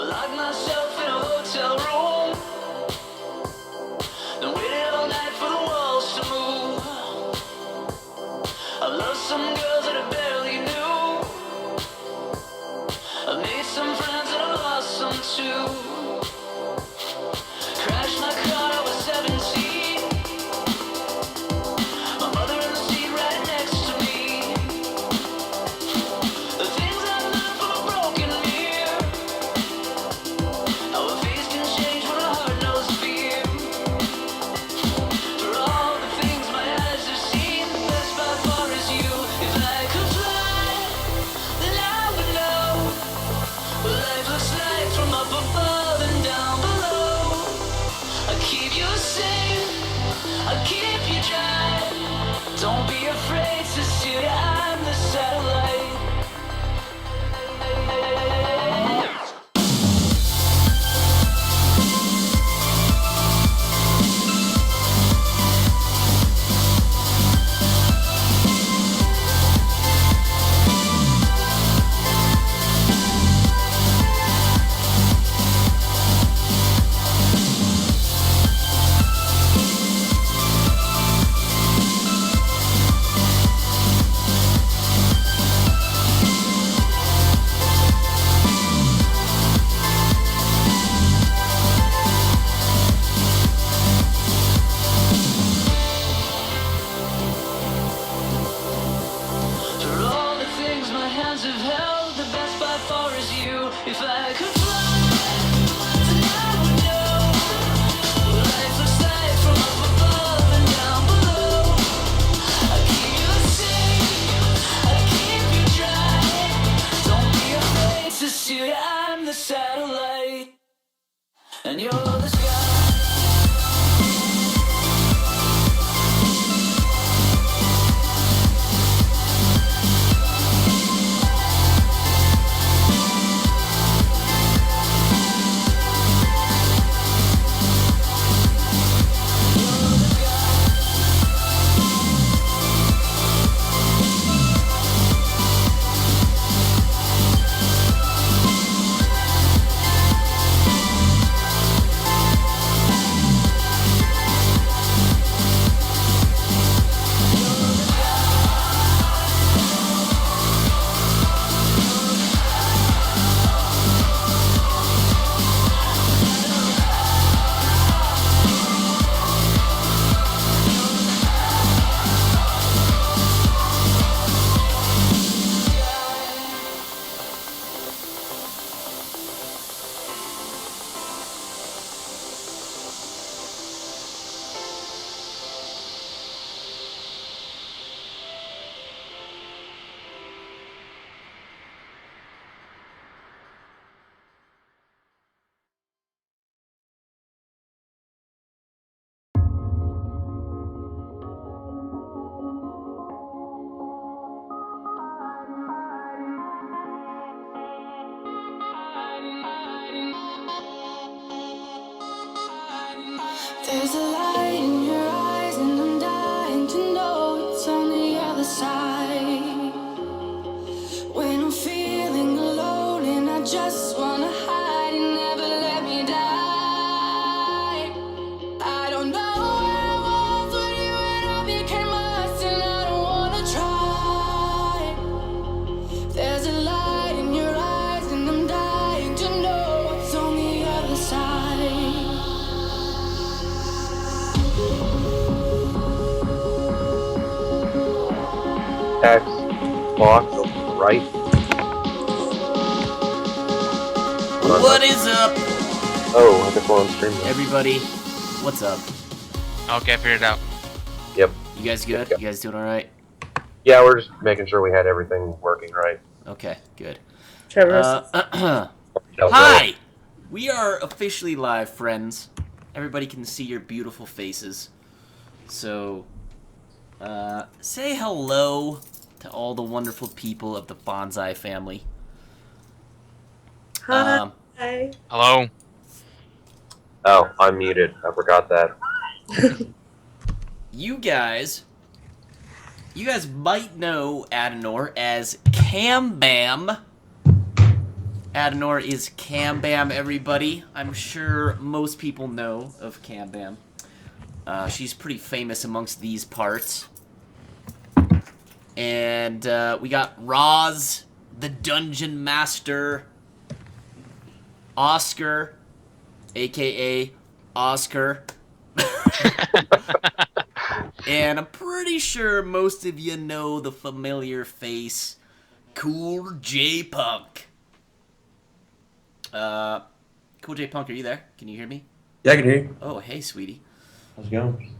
locked myself in a hotel room, then waited all night for the walls to move. I loved some girls that I barely knew. I made some friends and I lost some too. Crashed my car, I was 17. My mother in the seat right next to me. The things I learned from a broken mirror. How a face can change when a heart knows fear. For all the things my eyes have seen, the best by far is you. If I could fly, then I would know what life looks like from up above and down below. I keep you safe, I keep you dry. Don't be afraid to steer, I'm the satellite. For all the things my hands have held, the best by far is you. If I could fly, then I would know what life looks like from up above and down below. I keep you safe, I keep you dry. Don't be afraid to steer, I'm the satellite, and you're the sky. There's a light in your eyes, and I'm dying to know it's on the other side. When I'm feeling alone and I just wanna hide, and never let me die. I don't know where I was with you when I became lost, and I don't wanna try. There's a light in your eyes, and I'm dying to know what's on the other side. X block to the right. What is up, Oh, I think we're on stream now. everybody? What's up? Okay, I figured it out. Yep. You guys good? Yep. You guys doing all right? Yeah, we're just making sure we had everything working right. Okay, good. Trevor's. Hi! We are officially live, friends. Everybody can see your beautiful faces. So, say hello to all the wonderful people of the Bonsai family. Hi. Hello? Oh, I'm muted. I forgot that. You guys might know Adenor as Cam Bam, Adenor is Cam Bam, everybody. I'm sure most people know of Cam Bam. She's pretty famous amongst these parts. And we got Roz, the Dungeon Master, Oscar, a.k.a. Oscar. And I'm pretty sure most of you know the familiar face, Cool J Punk. Cool J Punk, are you there? Can you hear me? Yeah, I can hear you. Oh, hey, sweetie. How's it going?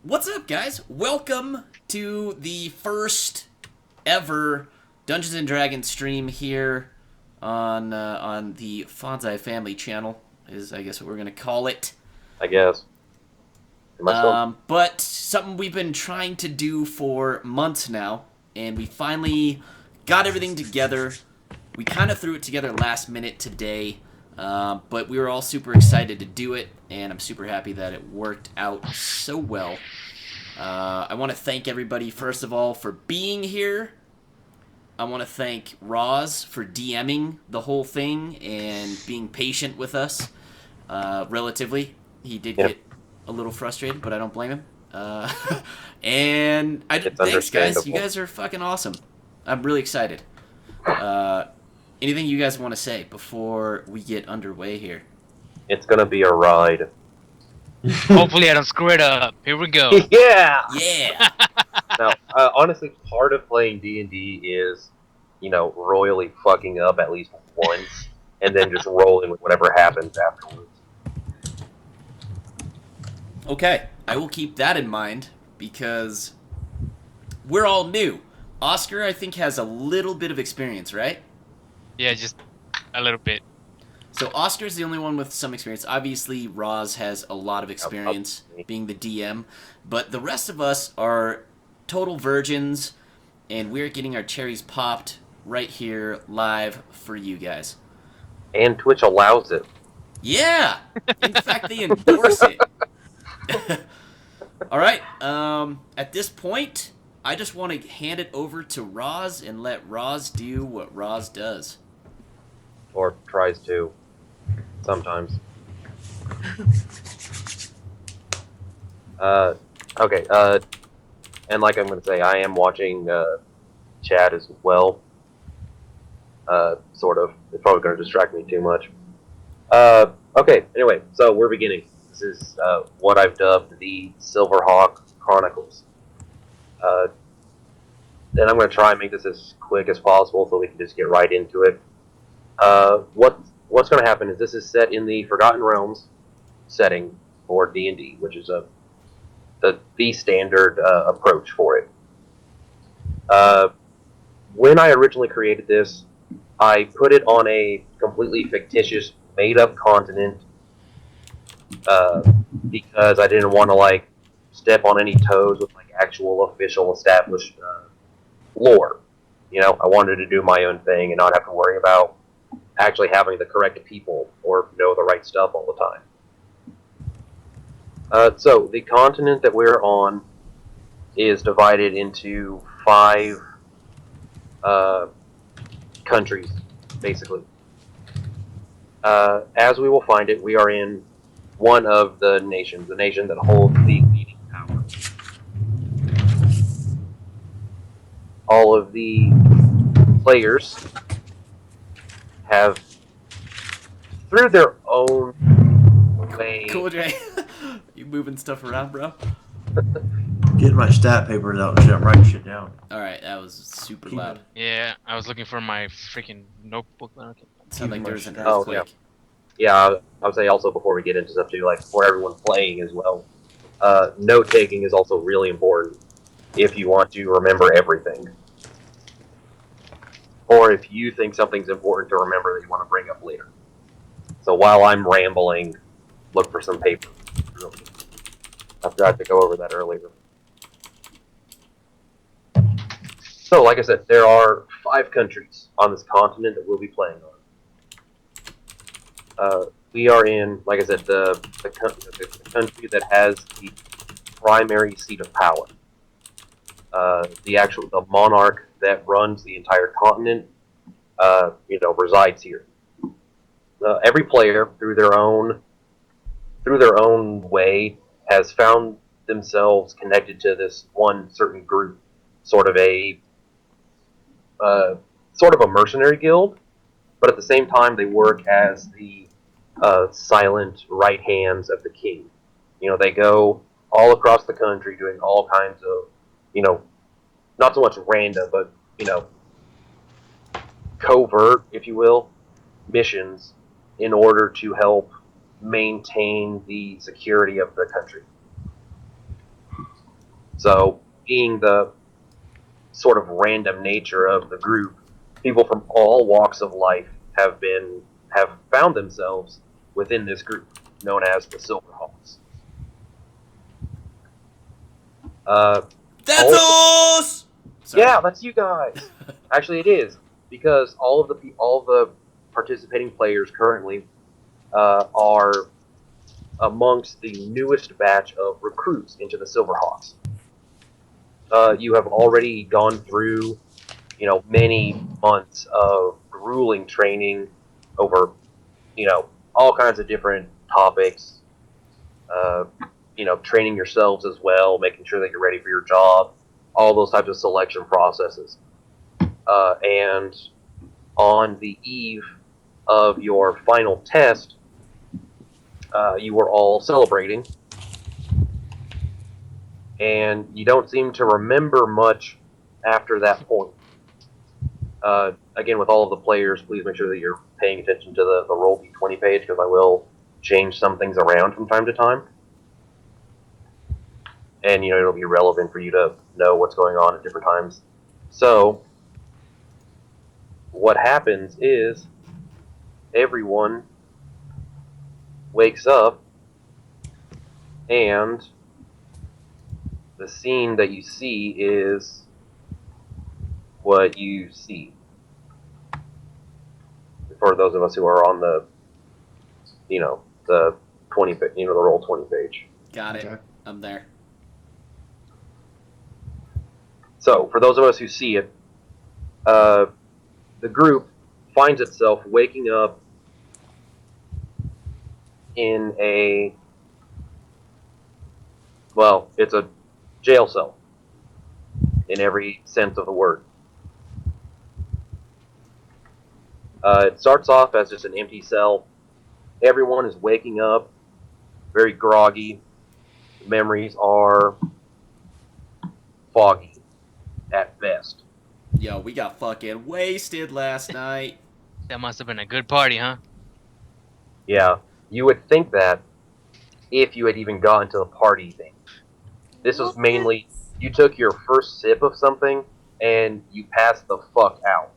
What's up, guys? Welcome to the first ever Dungeons and Dragons stream here on the Fonzai Family channel, is I guess what we're gonna call it. I guess. But something we've been trying to do for months now, and we finally got everything together. We kind of threw it together last minute today, but we were all super excited to do it, and I'm super happy that it worked out so well. I want to thank everybody, first of all, for being here. I want to thank Roz for DMing the whole thing and being patient with us, relatively. He did get a little frustrated, but I don't blame him. And thanks, guys. You guys are fucking awesome. I'm really excited. Anything you guys want to say before we get underway here? It's gonna be a ride. Hopefully I don't screw it up. Here we go. Yeah! Yeah! Now, honestly, part of playing D&D is, royally fucking up at least once, and then just rolling with whatever happens afterwards. Okay, I will keep that in mind, because we're all new. Oscar, I think, has a little bit of experience, right? Yeah, just a little bit. So Oscar's the only one with some experience. Obviously, Roz has a lot of experience being the DM, but the rest of us are total virgins, and we're getting our cherries popped right here live for you guys. And Twitch allows it. Yeah! In fact, they endorse it. All right. At this point, I just want to hand it over to Roz and let Roz do what Roz does. Or tries to. Sometimes. Okay, and like I'm going to say, I am watching chat as well. Sort of. It's probably going to distract me too much. Okay, anyway, so we're beginning. This is what I've dubbed the Silverhawk Chronicles. Then I'm going to try and make this as quick as possible so we can just get right into it. What's going to happen is this is set in the Forgotten Realms setting for D&D, which is the standard approach for it. When I originally created this, I put it on a completely fictitious, made-up continent because I didn't want to step on any toes with actual official established lore. I wanted to do my own thing and not have to worry about actually having the correct people or know the right stuff all the time. So the continent that we're on is divided into 5 countries, basically. As we will find it, we are in one of the nations, the nation that holds the leading power. All of the players have, through their own way... Cool, Jay. You moving stuff around, bro? Getting my stat papers out and shit. I'm writing shit down. Alright, that was super loud. Yeah, I was looking for my freaking notebook. It sounded like there was an Oh, earthquake. Yeah, I would say also before we get into stuff too, for everyone playing as well, note taking is also really important if you want to remember everything. Or if you think something's important to remember that you want to bring up later. So while I'm rambling, look for some paper. I forgot to go over that earlier. So, like I said, there are 5 countries on this continent that we'll be playing on. We are in, like I said, the country that has the primary seat of power. The monarch that runs the entire continent resides here. Every player, through their own way, has found themselves connected to this one certain group, sort of a mercenary guild, but at the same time they work as the silent right hands of the king. They go all across the country doing all kinds of, not so much random, but covert, if you will, missions in order to help maintain the security of the country. So, being the sort of random nature of the group, people from all walks of life have found themselves within this group known as the Silverhawks. That's Also, us! Sorry. yeah, that's you guys. Actually, it is because all of the participating players currently are amongst the newest batch of recruits into the Silverhawks. You have already gone through, many months of grueling training over, all kinds of different topics. Uh, training yourselves as well, making sure that you're ready for your job, all those types of selection processes. And on the eve of your final test, you were all celebrating, and you don't seem to remember much after that point. Again, with all of the players, please make sure that you're paying attention to the roll d20 page, because I will change some things around from time to time. And, it'll be relevant for you to know what's going on at different times. So, what happens is everyone wakes up, and the scene that you see is what you see. For those of us who are on the 20, the roll 20 page. Got it. Okay. I'm there. So, for those of us who see it, the group finds itself waking up in it's a jail cell in every sense of the word. It starts off as just an empty cell. Everyone is waking up very groggy. Memories are foggy at best. Yo, we got fucking wasted last night. That must have been a good party, huh? Yeah, you would think that if you had even gotten to the party thing. This was mainly, you took your first sip of something and you passed the fuck out.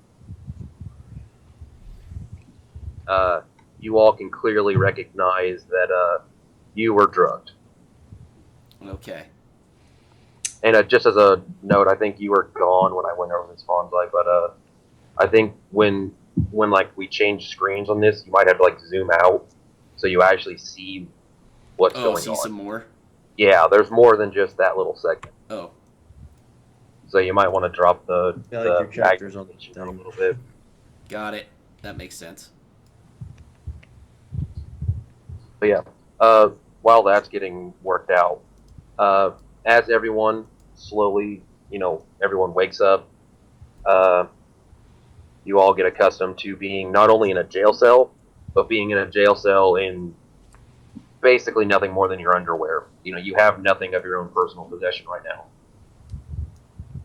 You all can clearly recognize that you were drugged. Okay. And just as a note, I think you were gone when I went over this Fonzai, but I think when like we changed screens on this, you might have to like zoom out so you actually see what's going See on. some more? Yeah, there's more than just that little segment. Oh. So you might want to drop the Yeah, like your chapters on the magnification down a thing. little bit. Got it. That makes sense. But yeah, while that's getting worked out, as everyone slowly, everyone wakes up, you all get accustomed to being not only in a jail cell, but being in a jail cell in basically nothing more than your underwear. You have nothing of your own personal possession right now.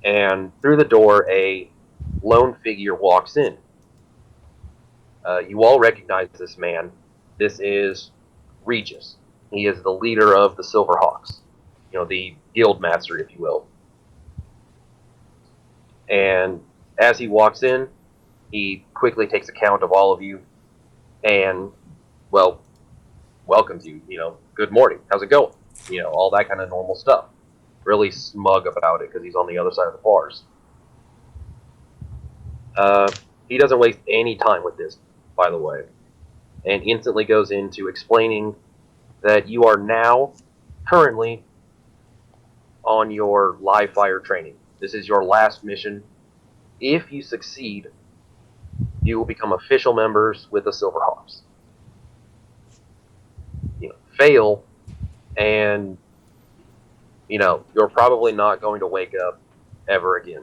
And through the door, a lone figure walks in. You all recognize this man. This is Regis. He is the leader of the Silverhawks, the guild master, if you will. And as he walks in, he quickly takes account of all of you and, welcomes you. Good morning, how's it going? All that kind of normal stuff. Really smug about it because he's on the other side of the bars. He doesn't waste any time with this, by the way, and instantly goes into explaining that you are now currently on your live fire training. This is your last mission. If you succeed, you will become official members with the Silverhawks. Fail, and you're probably not going to wake up ever again.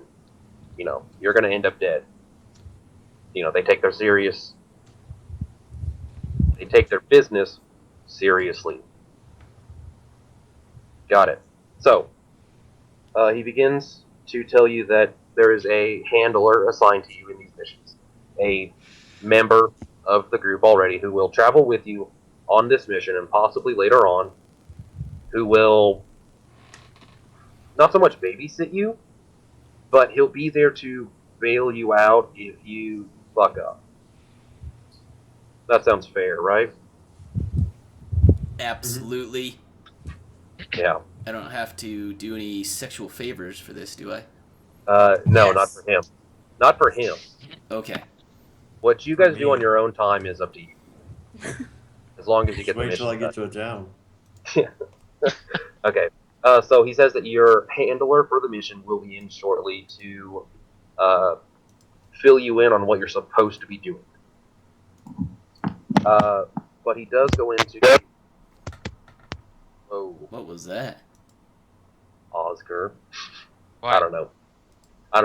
You're going to end up dead. They take their business seriously. Got it. So, he begins to tell you that there is a handler assigned to you in these missions, a member of the group already who will travel with you on this mission and possibly later on, who will not so much babysit you, but he'll be there to bail you out if you fuck up. That sounds fair, right? Absolutely. Yeah. I don't have to do any sexual favors for this, do I? No, Yes. not for him. Not for him. Okay. What you For guys do me. on your own time is up to you. As long as you get Just the wait till I mission get to a town. done. Okay. So he says that your handler for the mission will be in shortly to fill you in on what you're supposed to be doing. But he does go into. Oh, What was that? Oscar. What? I don't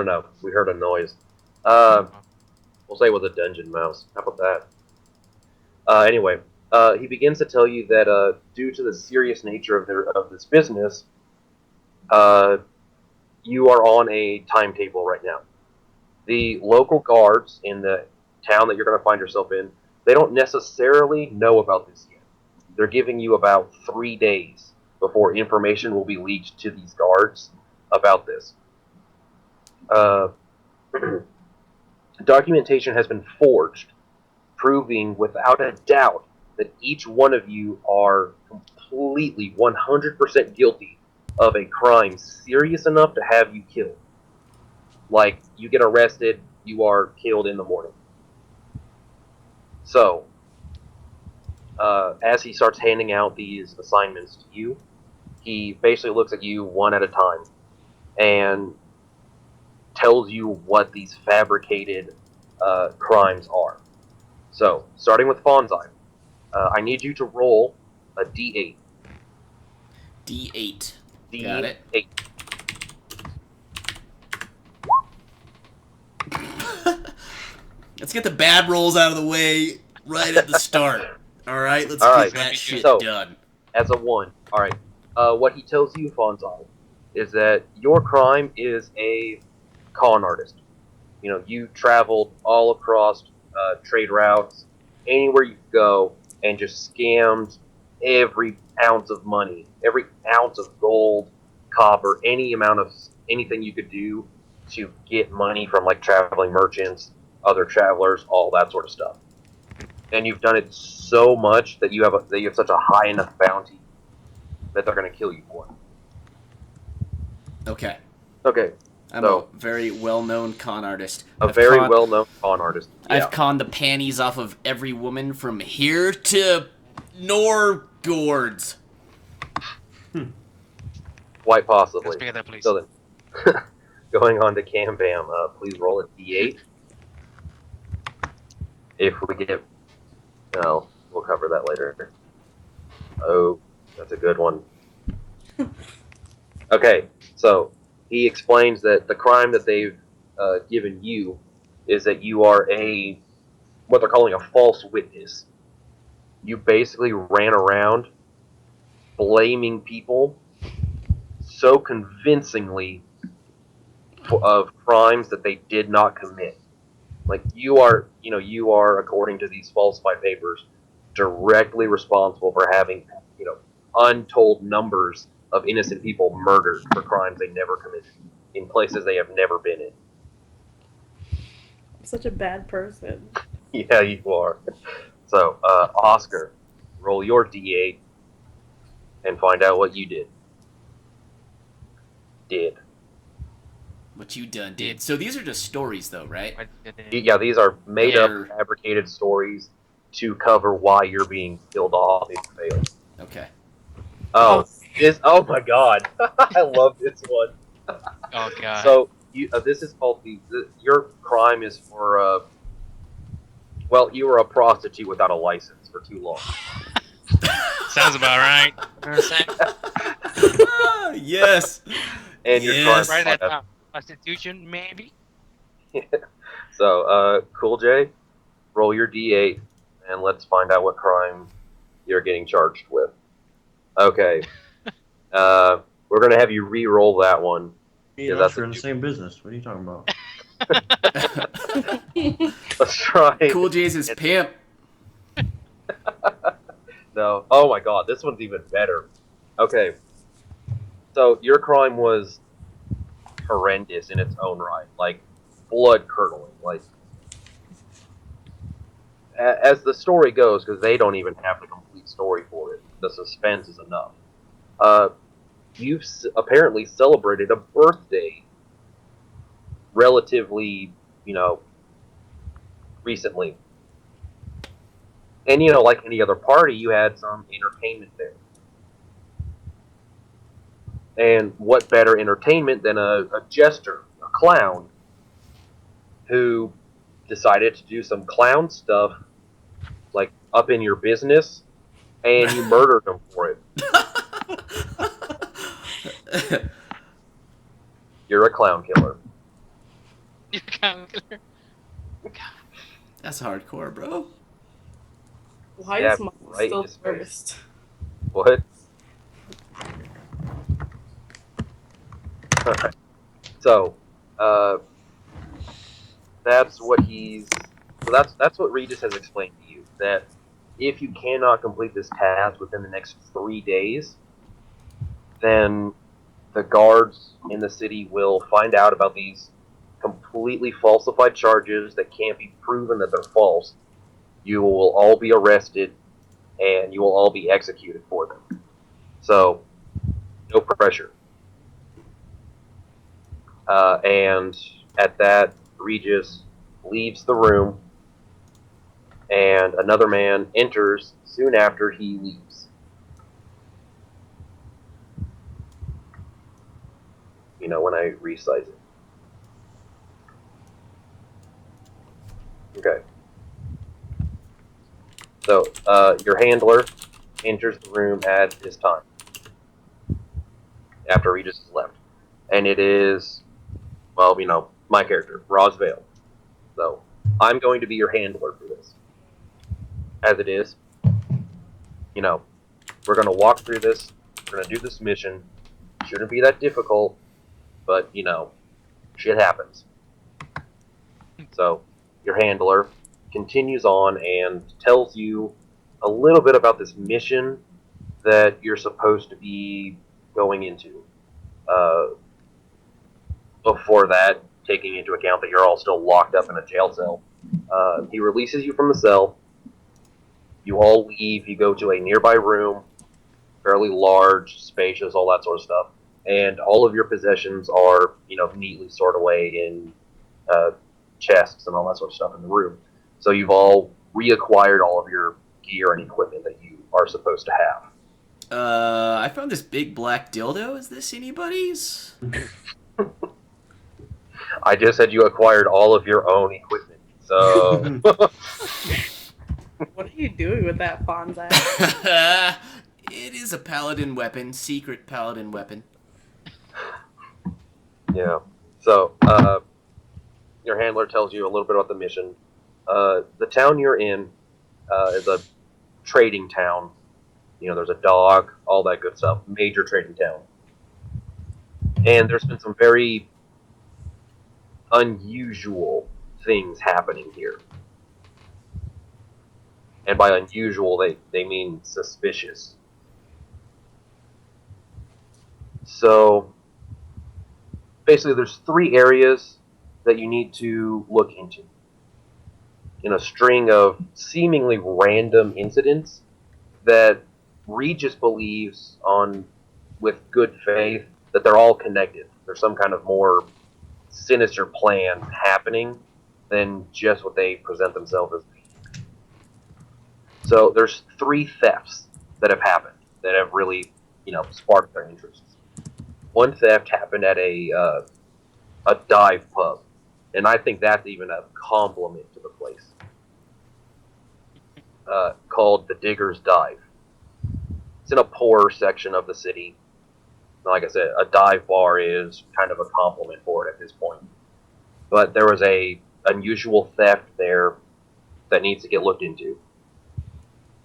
know. We heard a noise. We'll say it was a dungeon mouse. How about that? Anyway, he begins to tell you that due to the serious nature of this business, you are on a timetable right now. The local guards in the town that you're going to find yourself in, they don't necessarily know about this yet. They're giving you about 3 days before information will be leaked to these guards about this. Documentation has been forged, proving without a doubt that each one of you are completely 100% guilty of a crime serious enough to have you killed. Like, you get arrested, you are killed in the morning. So, as he starts handing out these assignments to you, he basically looks at you one at a time and tells you what these fabricated crimes are. So, starting with Fonzai, I need you to roll a D8. D8. D8. Got it. Let's get the bad rolls out of the way right at the start. All right, let's All get right. that shit So- done. As a 1. Alright. What he tells you, Fonzai, is that your crime is a con artist. You traveled all across trade routes, anywhere you could go, and just scammed every ounce of money, every ounce of gold, copper, any amount of anything you could do to get money from like traveling merchants, other travelers, all that sort of stuff. And you've done it so much that you have such a high enough bounty that they're going to kill you for it. Okay. Okay, I'm So- a very well-known con artist. a I've very conned- well-known con artist. Yeah. I've conned the panties off of every woman from here to Norgords. Quite possibly. Let's pick that, please. So then, going on to Cam Bam, please roll a d8. If we get, no, we'll cover that later. Oh, that's a good one. Okay, so he explains that the crime that they've given you is that you are what they're calling a false witness. You basically ran around blaming people so convincingly of crimes that they did not commit. Like you are, according to these falsified papers, directly responsible for having, untold numbers of innocent people murdered for crimes they never committed in places they have never been in. I'm such a bad person. Yeah, you are. So, Oscar, roll your d8 and find out what you did. What you done did. So these are just stories, though, right? I did it. Yeah, these are made up, They're- fabricated stories to cover why you're being killed off if you fail. Okay. Oh, oh my god. I love this one. Oh god. So, this is called your crime is for Well, you were a prostitute without a license for too long. Sounds about right. You know what I'm saying? Yes. And your Yes. crime Write that might have. down. Prostitution, maybe? So, Cool J, roll your d8, and let's find out what crime you're getting charged with. Okay. We're gonna have you re-roll that one. Me Yeah, and that's us are a in the two. same business. What are you talking about? Let's try. Cool J's his pimp. No. Oh my god, this one's even better. Okay. So your crime was horrendous in its own right, like blood curdling. Like as the story goes, because they don't even have the complete story for it. The suspense is enough. Uh, you've apparently celebrated a birthday relatively, recently. And like any other party, you had some entertainment there. And what better entertainment than a jester, a clown, who decided to do some clown stuff, like up in your business, and you murdered him for it. You're a clown killer. You can't. That's hardcore, bro. Why Yeah, is Mom right still in his face. first? What? So, that's what he's. So that's what Regis has explained to you. That if you cannot complete this task within the next 3 days, then the guards in the city will find out about these completely falsified charges that can't be proven that they're false. You will all be arrested, and you will all be executed for them. So, no pressure. And at that, Regis leaves the room, and another man enters soon after he leaves. When I resize it. Okay. So, your handler enters the room at his time, after Regis has left. And it is, well, my character, Rosvale. So, I'm going to be your handler for this. As it is, we're going to walk through this, we're going to do this mission. Shouldn't be that difficult, but, shit happens. So, your handler continues on and tells you a little bit about this mission that you're supposed to be going into. Before that, taking into account that you're all still locked up in a jail cell, he releases you from the cell. You all leave. You go to a nearby room, fairly large, spacious, all that sort of stuff. And all of your possessions are, neatly stored away in chests and all that sort of stuff in the room. So you've all reacquired all of your gear and equipment that you are supposed to have. I found this big black dildo. Is this anybody's? I just said you acquired all of your own equipment. So What are you doing with that Fonzai? It is a paladin weapon, secret paladin weapon. yeah. So your handler tells you a little bit about the mission. The town you're in is a trading town. There's a dog, all that good stuff. Major trading town. And there's been some very unusual things happening here. And by unusual, they mean suspicious. So, basically, there's 3 areas that you need to look into. In a string of seemingly random incidents that Regis believes with good faith, that they're all connected. There's some kind of more sinister plan happening than just what they present themselves as. So there's 3 thefts that have happened that have really, sparked their interests. One theft happened at a dive pub, and I think that's even a compliment to the place. called the Digger's Dive. It's in a poorer section of the city. Like I said, a dive bar is kind of a compliment for it at this point. But there was a unusual theft there that needs to get looked into.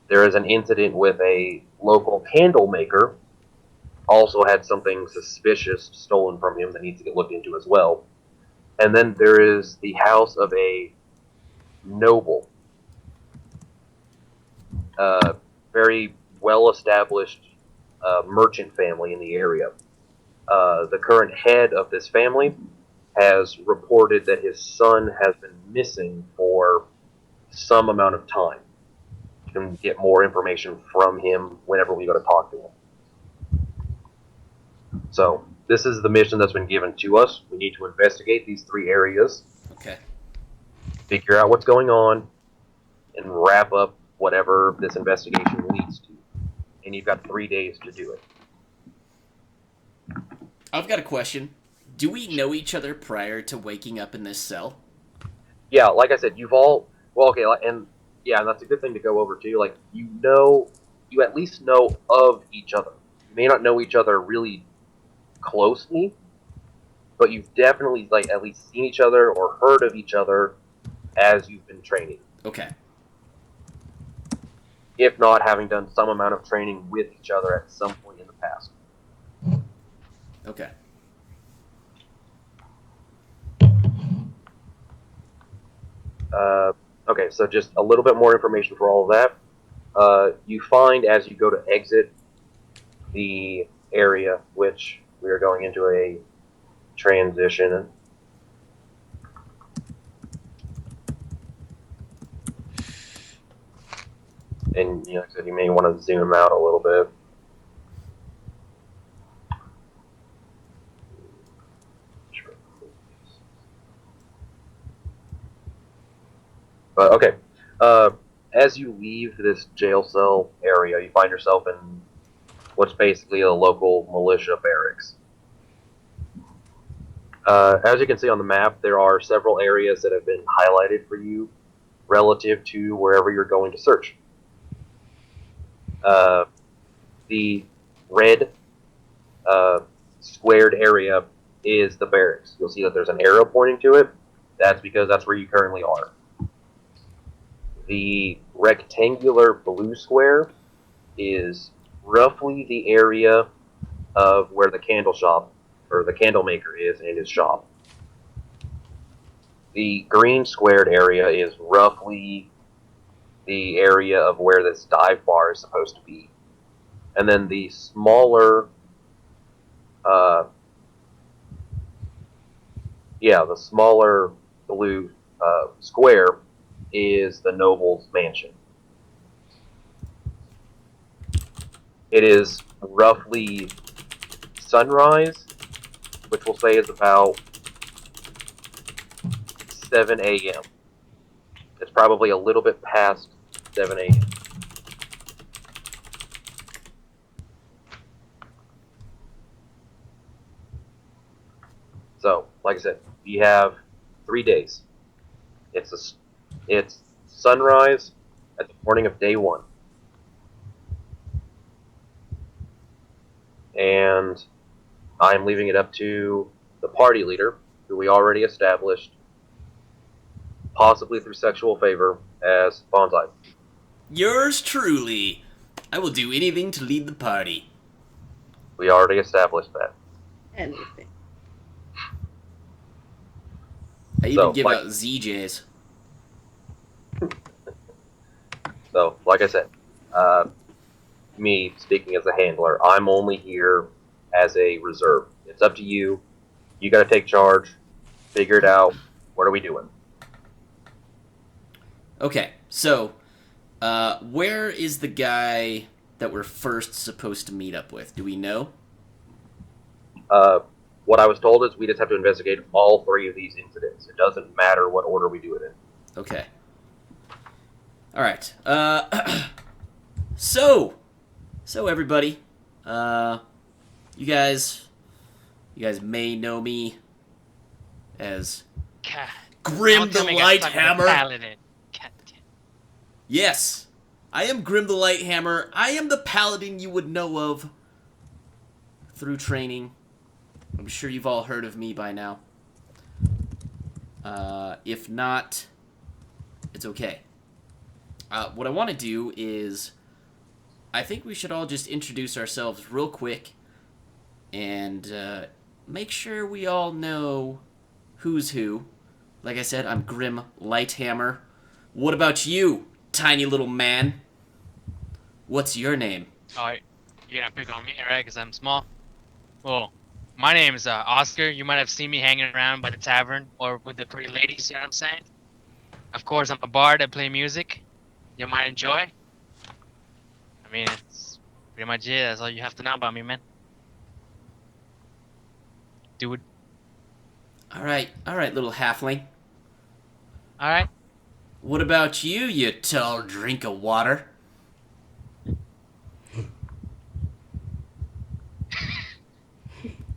There is an incident with a local candle maker, also had something suspicious stolen from him that needs to get looked into as well. And then there is the house of a noble, very well-established merchant family in the area. The current head of this family has reported that his son has been missing for some amount of time. You can get more information from him whenever we go to talk to him. So, this is the mission that's been given to us. We need to investigate these 3 areas, Okay. figure out what's going on, and wrap up whatever this investigation leads to. And you've got 3 days to do it. I've got a question. Do we know each other prior to waking up in this cell? Yeah, like I said, you've all... Well, okay, and yeah, and that's a good thing to go over too. Like, you at least know of each other. You may not know each other really closely, but you've definitely, like, at least seen each other or heard of each other as you've been training. Okay. If not, having done some amount of training with each other at some point in the past. Okay. Okay, so just a little bit more information for all of that. You find as you go to exit the area, which we are going into a transition. And like I said, you may want to zoom out a little bit. But okay, as you leave this jail cell area, you find yourself in what's basically a local militia barracks. As you can see on the map, there are several areas that have been highlighted for you relative to wherever you're going to search. The red squared area is the barracks. You'll see that there's an arrow pointing to it. That's because that's where you currently are. The rectangular blue square is roughly the area of where the candle shop, or the candle maker is in his shop. The green squared area is roughly the area of where this dive bar is supposed to be. And then the smaller, the smaller blue square is the noble's mansion. It is roughly sunrise, which we'll say is about 7 a.m. It's probably a little bit past 7 a.m. So, like I said, you have 3 days. It's sunrise at the morning of day 1. And I'm leaving it up to the party leader, who we already established, possibly through sexual favor, as Bonsai. Yours truly. I will do anything to lead the party. We already established that. Anything. I even So, give like- out ZJs. So, like I said, me speaking as a handler, I'm only here as a reserve. It's up to you. You got to take charge, figure it out. What are we doing? Okay, so, where is the guy that we're first supposed to meet up with? Do we know? What I was told is we just have to investigate all 3 of these incidents. It doesn't matter what order we do it in. Okay. Alright, so everybody, you guys may know me as God. Grim Don't the tell me I got stuck with a Lighthammer. paladin. God damn. Yes, I am Grim the Lighthammer. I am the paladin you would know of through training. I'm sure you've all heard of me by now. If not, it's okay. What I want to do is, I think we should all just introduce ourselves real quick and make sure we all know who's who. Like I said, I'm Grim Lighthammer. What about you, tiny little man? What's your name? Oh, you're gonna pick on me, right? Because I'm small. Well, my name is Oscar. You might have seen me hanging around by the tavern or with the pretty ladies. You know what I'm saying? Of course, I'm a bard. I play music. You might enjoy. I mean, it's pretty much it. That's all you have to know about me, man. Dude. All right, little halfling. All right. What about you, you tall drink of water?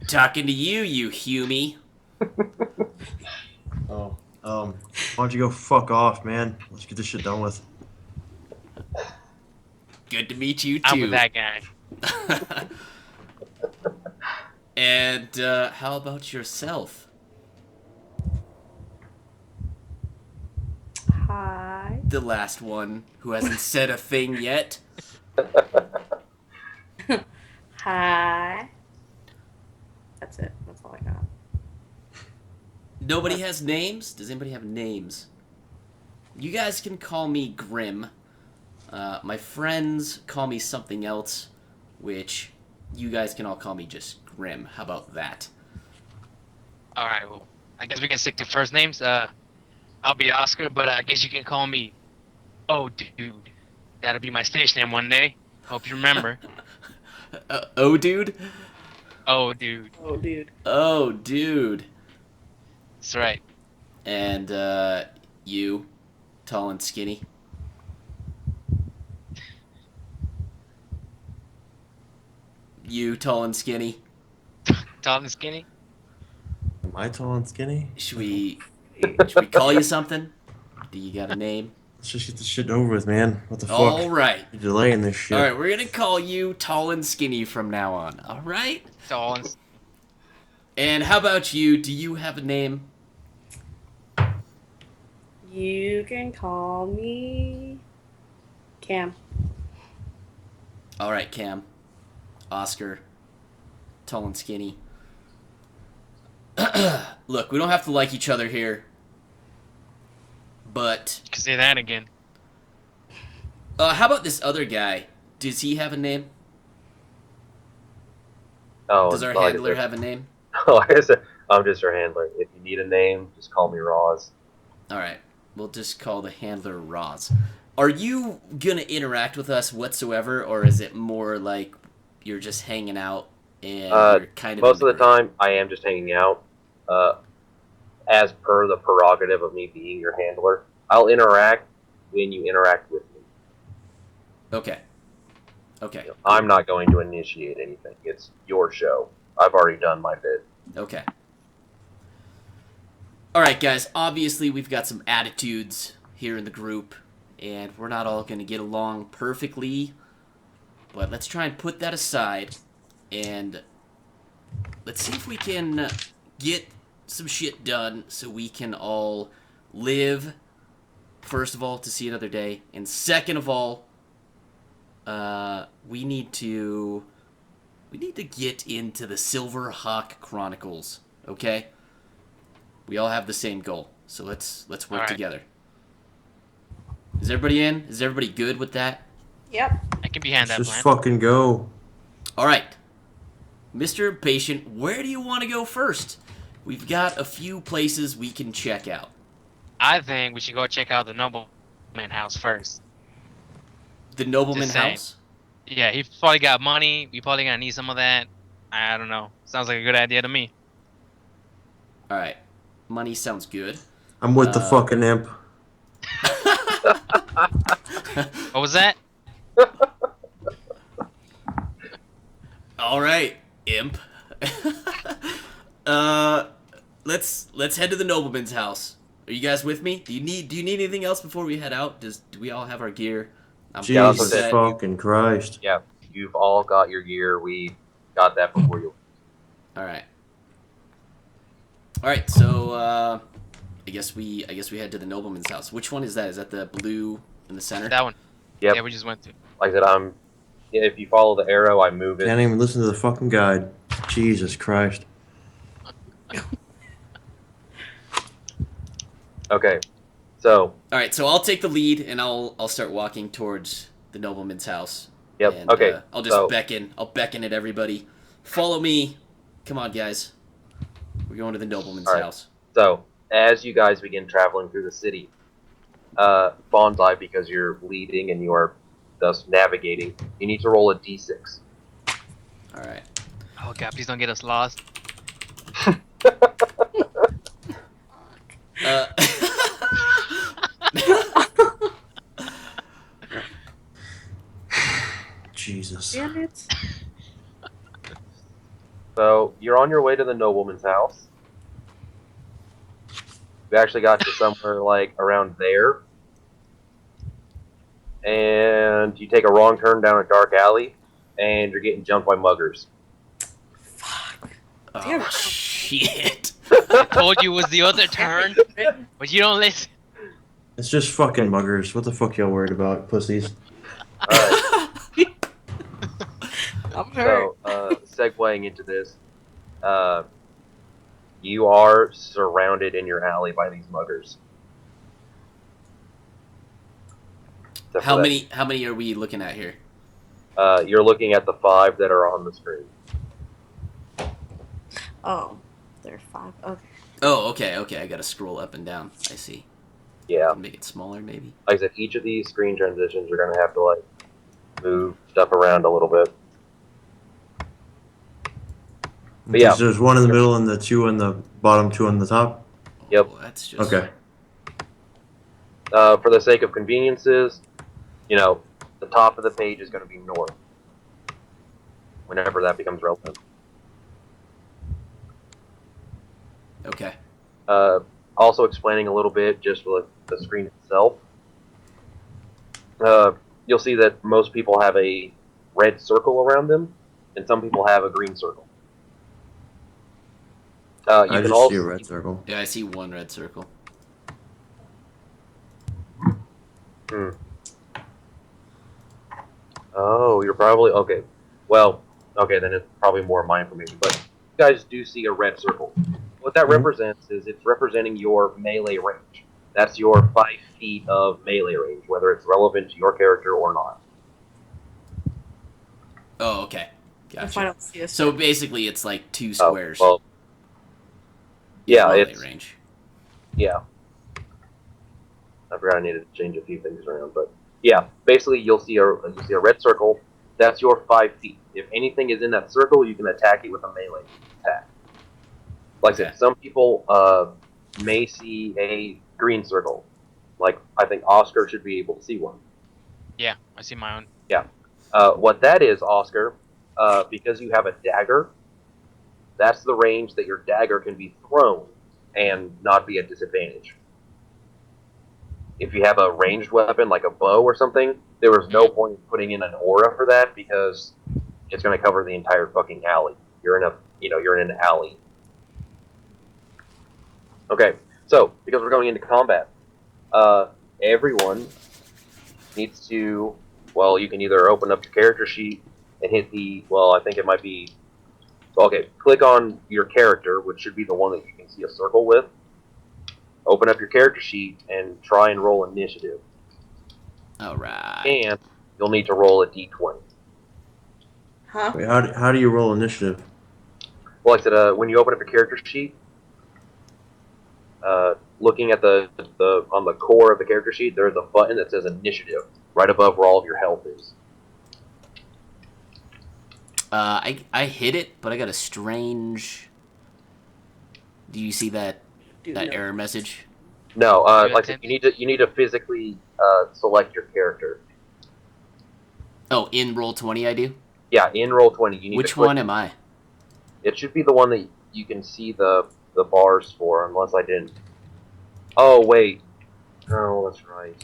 Talking to you, you Humie. Oh, why don't you go fuck off, man? Let's get this shit done with. Good to meet you, too. I'm with that guy. And, how about yourself? Hi. The last one who hasn't said a thing yet. Hi. That's it. That's all I got. Nobody has names? Does anybody have names? You guys can call me Grim. My friends call me something else, which you guys can all call me just Grim. How about that? All right. Well, I guess we can stick to first names. I'll be Oscar, but I guess you can call me. Oh, dude. That'll be my station name one day. Hope you remember. Oh, dude? Oh, dude. Oh, dude. Oh, dude. That's right. And, you, tall and skinny. You, tall and skinny. Tall and skinny. Am I tall and skinny? Should we call you something? Do you got a name? Let's just get this shit over with, man. What the fuck? All right. You're delaying this shit. All right, we're going to call you tall and skinny from now on. All right? Tall and And how about you? Do you have a name? You can call me Cam. All right, Cam. Oscar. Tall and skinny. Look, we don't have to like each other here. But you can say that again. how about this other guy? Does he have a name? Oh, Does our like I handler said- have a name? Oh, like I said, I'm just your handler. If you need a name, just call me Roz. All right. We'll just call the handler Roz. Are you going to interact with us whatsoever, or is it more like you're just hanging out and you're kind of... Most of the time, I am just hanging out. As per the prerogative of me being your handler, I'll interact when you interact with me. Okay. Okay. I'm not going to initiate anything. It's your show. I've already done my bit. Okay. Alright, guys. Obviously, we've got some attitudes here in the group, and we're not all going to get along perfectly, but let's try and put that aside, and let's see if we can get some shit done so we can all live, first of all, to see another day, and second of all, we need to get into the Silver Hawk Chronicles, okay? We all have the same goal, so let's work All right. together. Is everybody in? Is everybody good with that? Yep. I can be behind that Let's plan. just fucking go. All right. Mr. Impatient, where do you want to go first? We've got a few places we can check out. I think we should go check out the nobleman house first. The Nobleman Just saying. House? Yeah, he probably got money. We probably gonna need some of that. I don't know. Sounds like a good idea to me. All right. Money sounds good. I'm with the fucking imp. What was that? All right, imp. Let's head to the nobleman's house. Are you guys with me? Do you need anything else before we head out? Do we all have our gear? I'm Yeah, that's Jesus what I said. fucking Christ. Yeah, you've all got your gear. We got that before you. All right. All right. So I guess we head to the nobleman's house. Which one is that? Is that the blue in the center? That one. Yep. Yeah, we just went to. Like I said, if you follow the arrow, I move it. Can't even listen to the fucking guide. Jesus Christ. Okay. So, All right. So I'll take the lead, and I'll start walking towards the nobleman's house. yep. And, Okay. I'll just so, beckon. I'll beckon at everybody. Follow me. Come on, guys. We're going to the nobleman's All right. house. So, as you guys begin traveling through the city, Bonsai, because you're leading and you are thus navigating, you need to roll a d6. All right. Oh god, please don't get us lost. Uh, Jesus. Damn it. So, you're on your way to the nobleman's house. We actually got to somewhere like around there. And you take a wrong turn down a dark alley, and you're getting jumped by muggers. Fuck. oh Damn it. shit. I told you it was the other turn, but you don't listen. It's just fucking muggers. What the fuck y'all worried about, pussies? Alright, I'm hurt. so, segueing into this, you are surrounded in your alley by these muggers. Except How for that, many? How many are we looking at here? You're looking at the 5 that are on the screen. Oh, there are 5. Okay. Oh, okay, okay. I gotta scroll up and down. I see. Yeah. Can make it smaller, maybe. Like I said, each of these screen transitions, you're going to have to, like, move stuff around a little bit. But yeah. There's one in the middle and the 2 on the bottom, 2 on the top? Yep. Oh, that's just Okay. For the sake of conveniences, you know, the top of the page is going to be north. Whenever that becomes relevant. okay. Also explaining a little bit just with the screen itself. You'll see that most people have a red circle around them, and some people have a green circle. You I can just also see a red circle. Yeah, I see one red circle. Oh, you're probably okay. Well, okay, then it's probably more my information. But you guys do see a red circle. What that represents is it's representing your melee range. That's your 5 feet of melee range, whether it's relevant to your character or not. Oh, okay. If I Gotcha. don't see a So basically, it's like 2 Oh, squares. well, yeah, melee it's range. yeah. I forgot I needed to change a few things around, but yeah, basically you'll see a red circle. That's your 5 feet. If anything is in that circle, you can attack it with a melee attack. Like I Okay. said, some people may see a green circle. Like I think Oscar should be able to see one. Yeah, I see my own. What that is, Oscar, because you have a dagger, that's the range that your dagger can be thrown and not be at disadvantage. If you have a ranged weapon like a bow or something, there was no point in putting in an aura for that because it's going to cover the entire fucking alley. You're in an alley. Okay, so because we're going into combat, everyone needs to. Well, you can either open up your character sheet and hit the. Well, I think it might be. Okay, click on your character, which should be the one that you can see a circle with. Open up your character sheet and try and roll initiative. All right. And you'll need to roll a d20. Huh? Wait, how do you roll initiative? Well, like I said, when you open up your character sheet, looking at the on the core of the character sheet, there's a button that says initiative right above where all of your health is. I hit it, but I got a strange. Do you see that error message? No, You like I said, you need to physically select your character. Oh, in Roll20 I do. Yeah, in Roll20, you need Which to click. one am I? It should be the one that you can see the bars for, unless I didn't. Oh wait, oh that's right.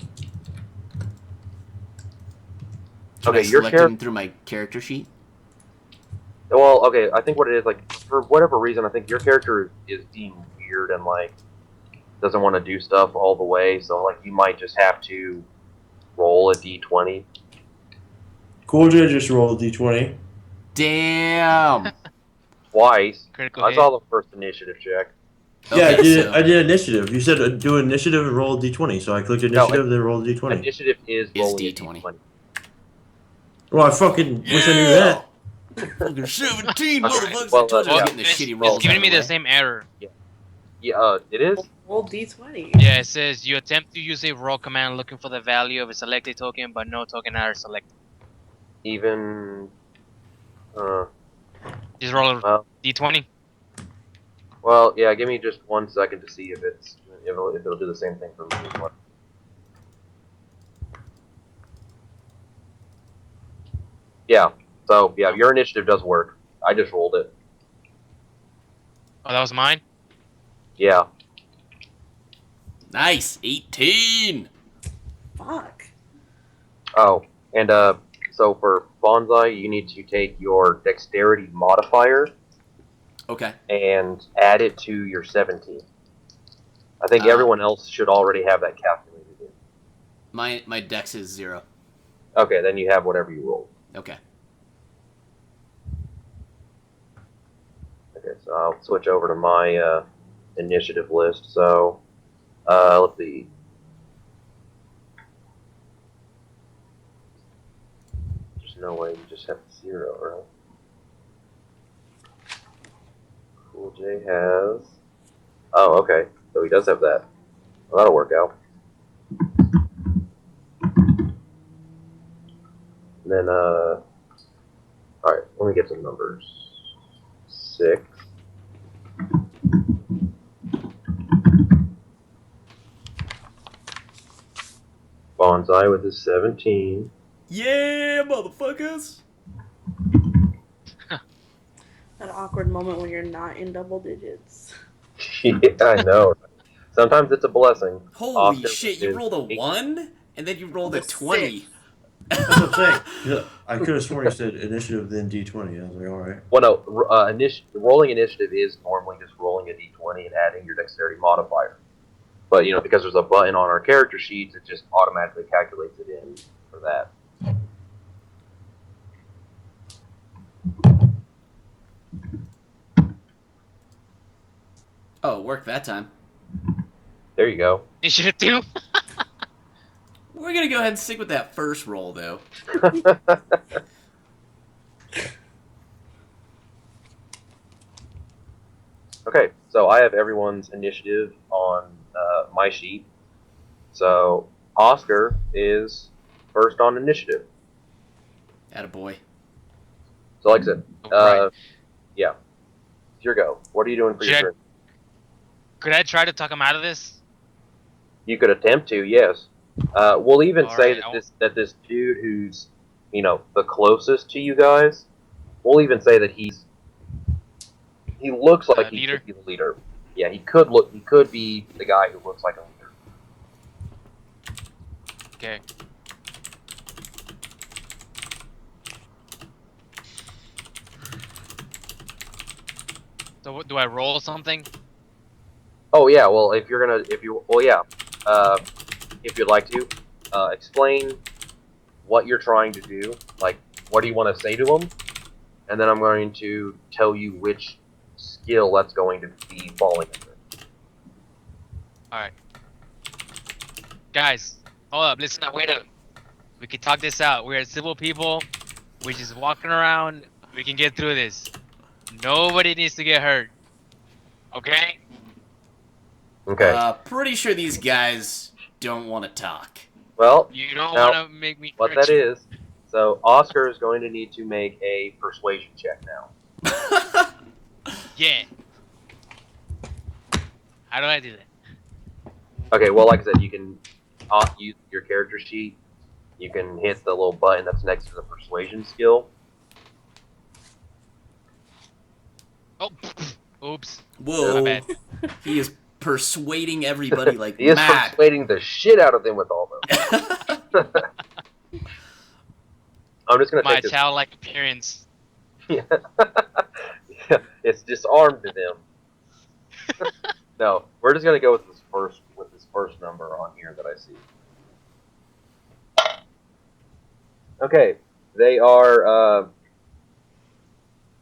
Can Okay, I your select character. him through my character sheet? Well, okay, I think what it is, like, for whatever reason, I think your character is deemed weird and, like, doesn't want to do stuff all the way, so, like, you might just have to roll a d20. Cool J just rolled a d20. Damn. Twice. Critical I hit. saw the first initiative check. Yeah, I Okay, did. so I did initiative. You said do initiative and roll a d20, so I clicked initiative, then rolled a d20. Initiative is Is rolling D20. a d20. Well, I fucking wish I knew Yeah! that. Fucking 17, Okay, motherfuckers. well, I told you I was yeah. getting the It's, shitty it's rolls giving out me of the the way. same error. Yeah, it is? Roll D20. Yeah, it says you attempt to use a roll command looking for the value of a selected token, but no token are selected. Even, Just roll a well, d20. well, yeah, give me just 1 second to see if it'll do the same thing for me as well. Yeah, so, yeah, your initiative does work. I just rolled it. Oh, that was mine? Yeah. Nice. 18. Fuck. Oh, and, so for Bonsai, you need to take your dexterity modifier Okay. and add it to your 17. I think Ah. everyone else should already have that calculated in. My dex is 0. Okay, then you have whatever you rolled. Okay. Okay, so I'll switch over to my initiative list. So, let's see. There's no way you just have 0, right? Cool J has. Oh, okay. So he does have that. Well, that'll work out. And then, alright, let me get some numbers. 6. Bonsai with his 17. Yeah, motherfuckers. That awkward moment when you're not in double digits. Hmm. Yeah, I know. Sometimes it's a blessing. Holy Oscar shit, you is rolled a 8. 1? And then you rolled a Rolled a 20. That's what I'm saying. Yeah, I could have sworn you said initiative then d20. I was like, all right. Well, no, rolling initiative is normally just rolling a d20 and adding your dexterity modifier. But, you know, because there's a button on our character sheets, it just automatically calculates it in for that. Oh, it worked that time. There you go. Initiative 2? We're gonna go ahead and stick with that first roll, though. Okay, so I have everyone's initiative on my sheet. So Oscar is first on initiative. Attaboy. So like I said, Right. yeah, it's your go. What are you doing for Should your I- turn? Could I try to talk him out of this? You could attempt to, yes. We'll even All say right, that this dude who's, you know, the closest to you guys, we'll even say that he looks like he Leader? could be the leader. Yeah, he could be the guy who looks like a leader. Okay. So what, do I roll something? Oh yeah, well if you'd like to, explain what you're trying to do, like what do you want to say to him, and then I'm going to tell you which skill that's going to be falling under. Alright. Guys, hold up, listen up, wait up. We can talk this out. We're civil people. We're just walking around. We can get through this. Nobody needs to get hurt. Okay? Okay. Pretty sure these guys don't want to talk. Well, You don't Now, want to make me what hurt that you. is, so Oscar is going to need to make a persuasion check now. Yeah. How do I do that? Okay, well, like I said, you can use your character sheet. You can hit the little button that's next to the persuasion skill. Oh, oops. Whoa. My bad. He is persuading everybody like He is mad. persuading the shit out of them with all those. I'm just gonna my take this. childlike appearance. Yeah. It's disarmed them. No, we're just gonna go with this first number on here that I see. Okay, they are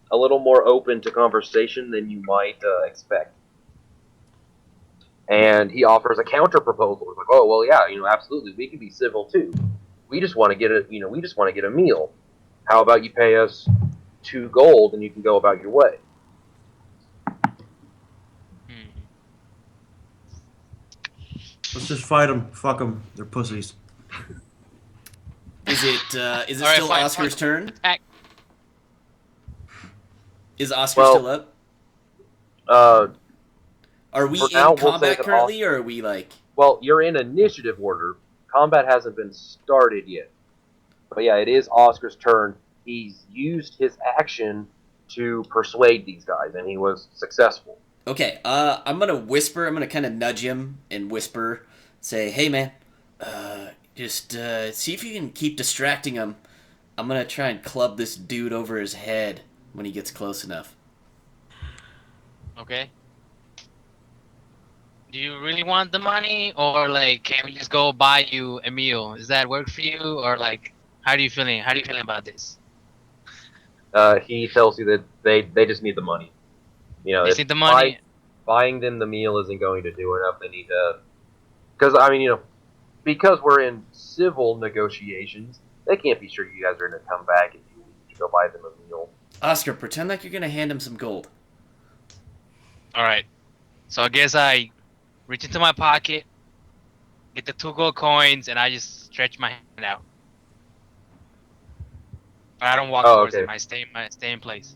a little more open to conversation than you might expect. And he offers a counter proposal. He's like, "Oh well, yeah, absolutely, we can be civil too. We just want to get a meal. How about you pay us 2 gold and you can go about your way?" Hmm. Let's just fight them. Fuck them. They're pussies. Is it All right, still fine, Oscar's fine. turn? Attack. Is Oscar Well- still up? For Are we now, in we'll say combat that currently, or are we like? Well, you're in initiative order. Combat hasn't been started yet. But yeah, it is Oscar's turn. He's used his action to persuade these guys, and he was successful. Okay, I'm gonna whisper. I'm gonna kind of nudge him and whisper, say, "Hey, man, just see if you can keep distracting him. I'm gonna try and club this dude over his head when he gets close enough." Okay. Do you really want the money, or like, can we just go buy you a meal? Does that work for you, or like, how do you feeling? How do you feeling about this? He tells you that they just need the money. They if need the money. buying them the meal isn't going to do enough. They need to, because because we're in civil negotiations, they can't be sure you guys are going to come back if you need to go buy them a meal. Oscar, pretend like you're gonna hand him some gold. All right. So I guess I reach into my pocket, get the 2 gold coins, and I just stretch my hand out. But I don't walk towards okay. him. I stay in place.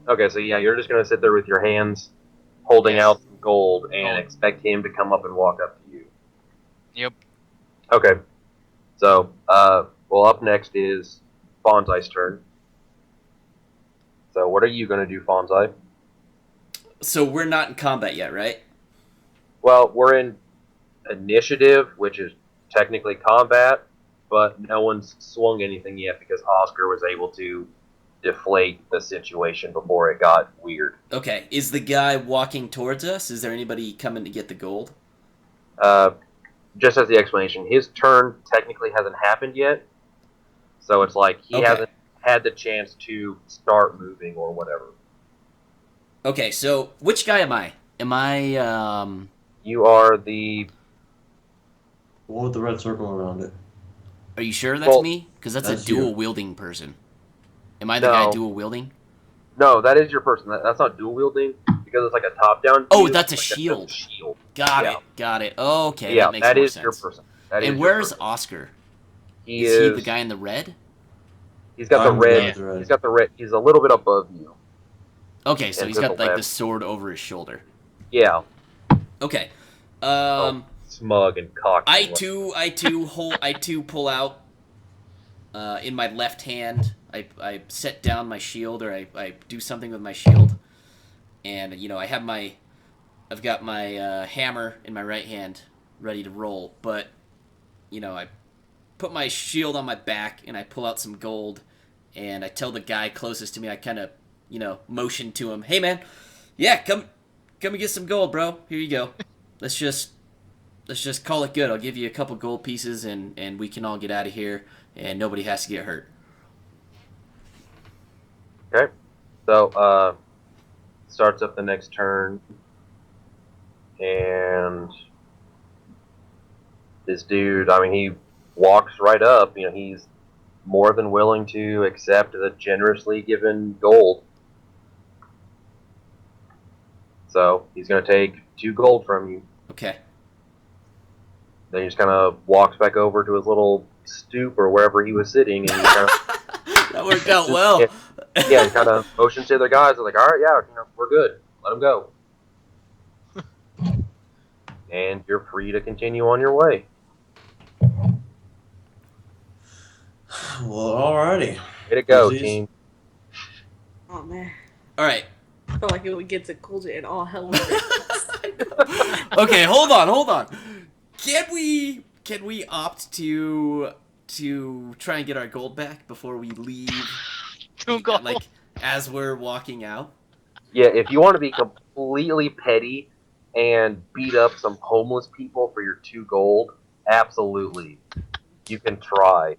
Okay, so yeah, you're just going to sit there with your hands holding Yes. out some gold and Gold. expect him to come up and walk up to you. Yep. Okay. So, well, up next is Fonzai's turn. So, what are you going to do, Fonzai? So we're not in combat yet, right? Well, we're in initiative, which is technically combat, but no one's swung anything yet because Oscar was able to deflate the situation before it got weird. Okay. Is the guy walking towards us? Is there anybody coming to get the gold? Just as the explanation, his turn technically hasn't happened yet, so it's like he Okay. hasn't had the chance to start moving or whatever. Okay. So which guy am I? Am I You are the The one with the red circle around it. Are you sure that's Well, me? Because that's that's a dual you. wielding person. Am I the guy No. dual wielding? no, that is your person. That's not dual wielding because it's like a top down. Oh, that's a shield. Shield. Got Yeah. it. Got it. Okay, Yeah, that makes that more is sense. your person. That is And your where's person. Oscar? He Is he is the guy in the red? He's got the I'm the guy red. with the red. He's got the red. He's a little bit above you. Okay, so And he's to got the like the left. sword over his shoulder. Yeah. Okay. Smug and cocky. I too pull out in my left hand. I set down my shield, or I do something with my shield, and I've got my hammer in my right hand, ready to roll. But I put my shield on my back and I pull out some gold, and I tell the guy closest to me. I kind of motion to him. Hey man, yeah, come and get some gold, bro. Here you go. Let's just call it good. I'll give you a couple gold pieces, and we can all get out of here, and nobody has to get hurt. Okay. So, starts up the next turn, and this dude, he walks right up. He's more than willing to accept the generously given gold. So, he's going to take 2 gold from you. Okay. Then he just kind of walks back over to his little stoop or wherever he was sitting, and he kind of That worked out well. yeah, kind of motions to the other guys. They're like, all right, yeah, we're good. Let him go. And you're free to continue on your way. Well, alrighty. Way to go, Pussies. team. Oh man, All right. I feel like it would get to culture and all hell over. Okay, hold on. Can we opt to to try and get our gold back before we leave? 2 gold. Like, as we're walking out? Yeah, if you want to be completely petty and beat up some homeless people for your 2 gold, absolutely. You can try.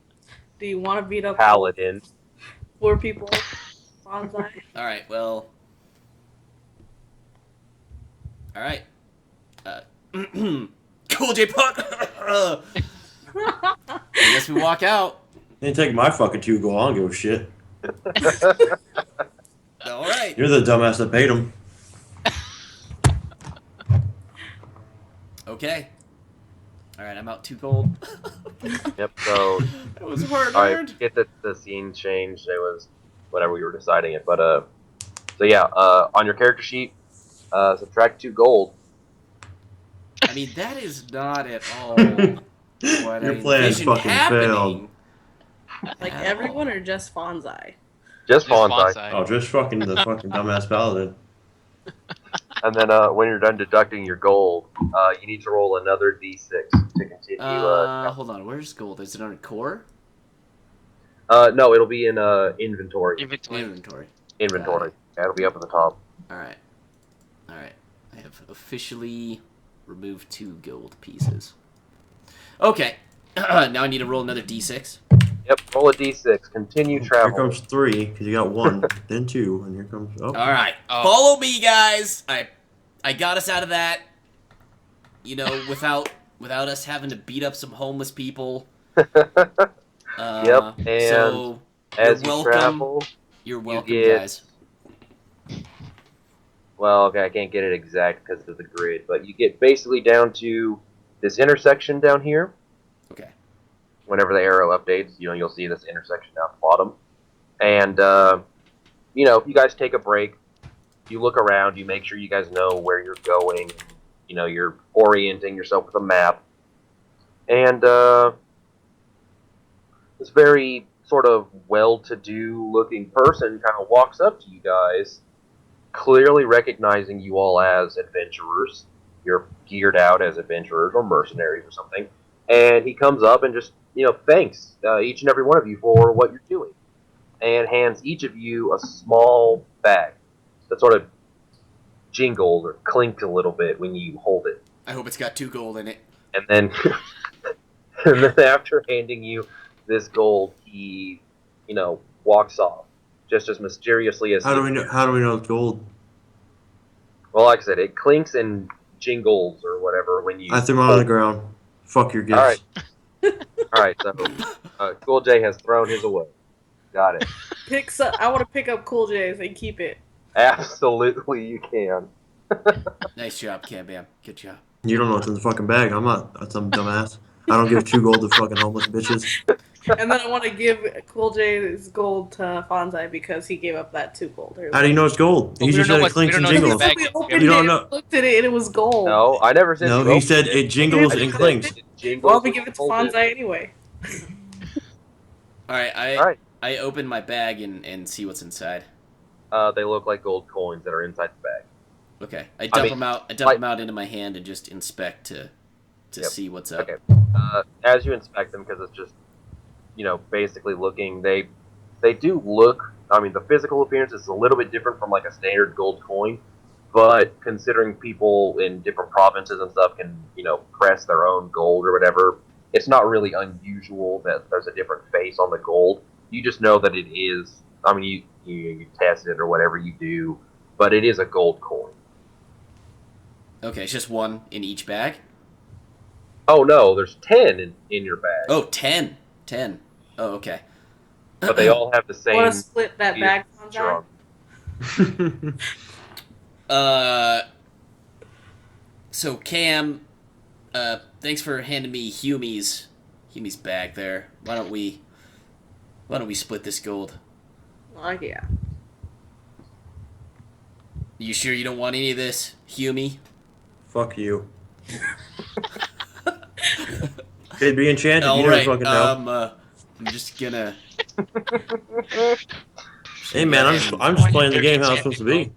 Do you want to beat up Paladin. 4 people? Bonsai. Alright, well... Alright. Cool J Puck! I guess we walk out. They take my fucking 2 gold. I don't give a shit. Alright. You're the dumbass that paid him. Okay. Alright, I'm out 2 gold. Yep, so That was hard alright, earned. get the scene changed. It was whatever we were deciding it. But so yeah, on your character sheet, subtract 2 gold. I mean, that is not at all what Your I plan envisioned fucking happening. Like At everyone all. or just Bonsai? Just Just bonsai. Oh, just fucking the fucking dumbass paladin. And then when you're done deducting your gold, you need to roll another d6 to continue. Hold on. Where's gold? Is it under core? No, it'll be in inventory. Inventory. Inventory. That'll be up at the top. Alright. Alright. I have officially removed 2 gold pieces. Okay. Now I need to roll another d6. Yep, roll a d6. Continue Here travel. comes 3, because you got 1, then 2, and here comes... Oh. Alright. Oh. Follow me, guys! I got us out of that. You know, without us having to beat up some homeless people. Yep, and so As you're you welcome. travel, You're welcome, get- guys. well, okay, I can't get it exact because of the grid, but you get basically down to this intersection down here. Okay. Whenever the arrow updates, you'll see this intersection down the bottom. And, you guys take a break. You look around. You make sure you guys know where you're going. You're orienting yourself with a map. And this very sort of well-to-do looking person kind of walks up to you guys, clearly recognizing you all as adventurers. You're geared out as adventurers or mercenaries or something. And he comes up and just, thanks each and every one of you for what you're doing. And hands each of you a small bag that sort of jingles or clinks a little bit when you hold it. I hope it's got 2 gold in it. And then, and then after handing you this gold, he, walks off. Just as mysteriously as... How do we know it's gold? Well, like I said, it clinks and jingles or whatever when you... I threw mine on the ground. Fuck your gifts. Alright. Alright, so Cool J has thrown his away. Got it. I want to pick up Cool J's and keep it. Absolutely you can. Nice job, Cam Bam. Good job. You don't know what's in the fucking bag. I'm not some dumbass. I don't give 2 gold to fucking homeless bitches. And then I want to give Cool J's gold to Bonsai because he gave up that 2 gold. How do you know it's gold? Well, He we just don't know said it what- we clinks don't and know what's in the jingles. bag. We opened You don't it, know. looked at it, and it was gold. No, I never said No, you he opened said it jingles I and just clinks. said it jingles Well, we when give you it to hold Bonsai anyway. Alright, Alright. I open my bag and see what's inside. They look like gold coins that are inside the bag. Okay. I dump mean, them out. I dump like- them out into my hand and just inspect to Yep. see what's up. Okay. As you inspect them, because it's just, basically looking, they do look, the physical appearance is a little bit different from like a standard gold coin, but considering people in different provinces and stuff can, press their own gold or whatever, it's not really unusual that there's a different face on the gold. You just know that it is, you test it or whatever you do, but it is a gold coin. Okay, it's just 1 in each bag? Oh no, there's 10 in your bag, Oh, 10. 10. Oh, okay. but they all have the same. Want to split that bag, feature Bonsai? on. So Cam, thanks for handing me Humie's bag there. Why don't we split this gold? Yeah. You sure you don't want any of this, Humie? Fuck you. Could be enchanted. All You right. never fucking know. I'm just gonna. Hey man, I'm just playing the game how it's supposed to be.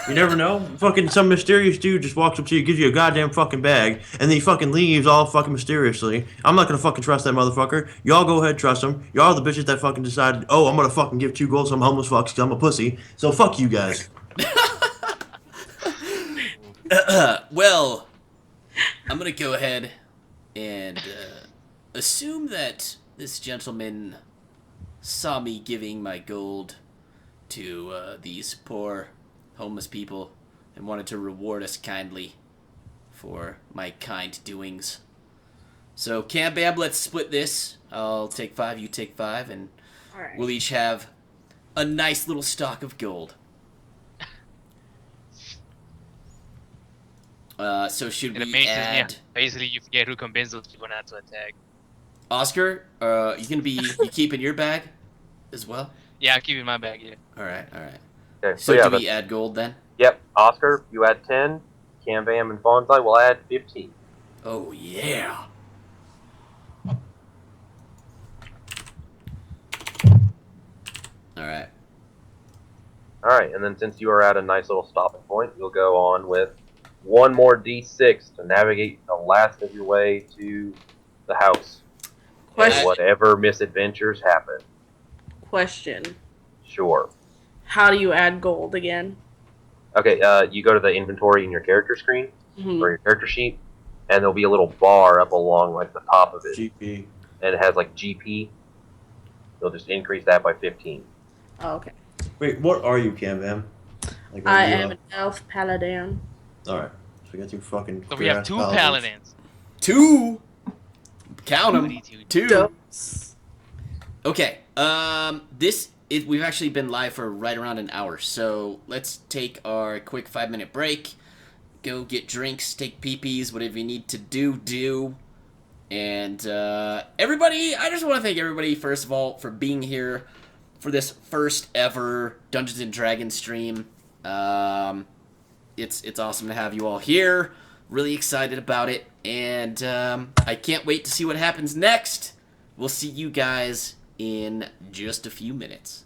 You never know. Fucking some mysterious dude just walks up to you, gives you a goddamn fucking bag, and then he fucking leaves all fucking mysteriously. I'm not gonna fucking trust that motherfucker. Y'all go ahead, trust him. Y'all are the bitches that fucking decided, oh, I'm gonna fucking give 2 gold to some homeless fucks because I'm a pussy. So fuck you guys. Well, I'm gonna go ahead and assume that this gentleman saw me giving my gold to these poor homeless people and wanted to reward us kindly for my kind doings. So, Cam Bam, let's split this. I'll take 5, you take 5, and All right. we'll each have a nice little stock of gold. So should It we amazes me. add Basically, you forget who convinced those people not to attack. Oscar? You gonna be you keeping your bag as well? Yeah, I'll keep it in my bag. Yeah. All right, all right. Okay, So yeah, do we add gold then? yep. Oscar, you add 10. Cam Bam and Bonsai will add 15. Oh yeah. All right. All right, and then since you are at a nice little stopping point, you'll go on with one more D6 to navigate the last of your way to the house. Question. And whatever misadventures happen. Question. Sure. How do you add gold again? Okay, you go to the inventory in your character screen, Mhm. or your character sheet, and there'll be a little bar up along like the top of it. GP. And it has like GP. You'll just increase that by 15. Oh, okay. Wait, what are you, Cam Bam? Like, I are you, am an elf paladin. Alright. So we got 2 fucking. So we have 2 paladins. 2. Count them. 2. Dose. Okay. We've actually been live for right around an hour, so let's take our quick 5-minute break. Go get drinks, take pee-pees, whatever you need to do. And everybody, I just want to thank everybody first of all for being here for this first ever Dungeons and Dragons stream. It's awesome to have you all here. Really excited about it, and I can't wait to see what happens next. We'll see you guys in just a few minutes.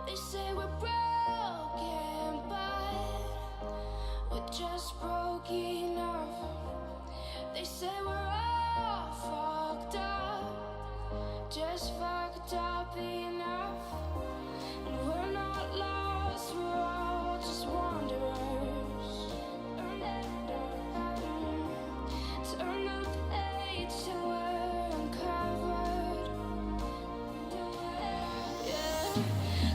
They say we're broken, but we're just broke enough. They say we're all fucked up, just fucked up enough. And we're not lost, we're all just wanderers. Turn the page till we're uncovered. Yeah.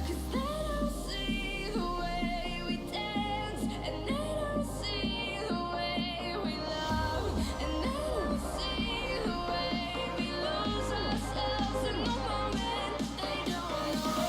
'Cause they don't see the way we dance, and they don't see the way we love, and they don't see the way we lose ourselves in the moment. They don't know.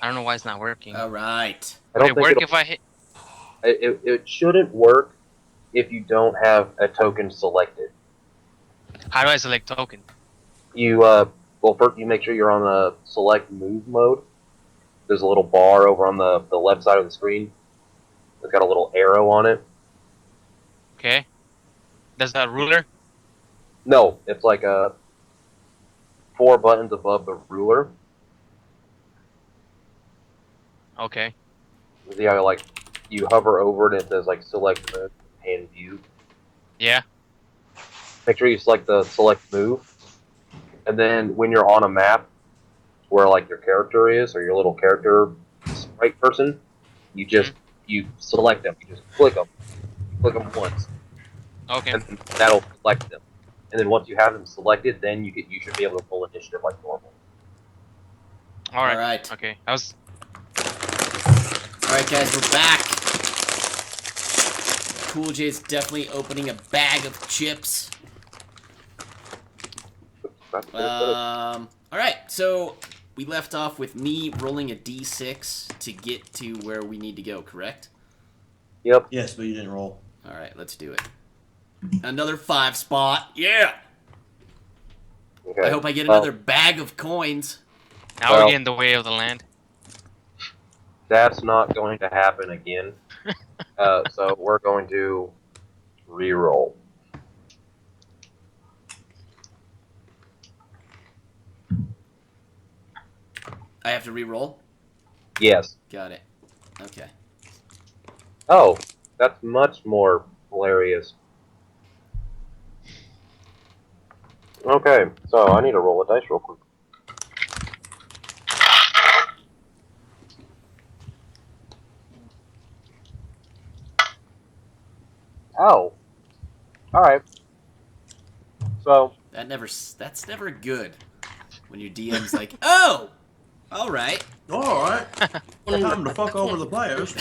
I don't know why it's not working. All right. I Would don't it think work it'll, if I hit? it shouldn't work if you don't have a token selected. How do I select token? You well, first you make sure you're on the select move mode. There's a little bar over on the left side of the screen. It's got a little arrow on it. Okay. Does that ruler? No, it's like 4 buttons above the ruler. Okay. See how like you hover over it and it says like select move and view. Yeah. Make sure you select the select move, and then when you're on a map where like your character is or your little character sprite person, you just you select them. You just click them. You click them once, Okay. and then that'll select them. And then once you have them selected, then you should be able to pull initiative like normal. All right. All right. Okay. I was. All right, guys, we're back. Cool J's definitely opening a bag of chips. All right, so we left off with me rolling a d6 to get to where we need to go, correct? Yep. Yes, but you didn't roll. All right, let's do it. Another 5 spot. Yeah. Okay. I hope I get another bag of coins. Now Well- we're getting in the way of the land. That's not going to happen again. So we're going to re-roll. I have to re-roll? Yes. Got it. Okay. Oh, that's much more hilarious. Okay, so I need to roll a dice real quick. Oh. Alright. So, That's never good. When your DM's like, oh! Alright. All right. Time to fuck over the players.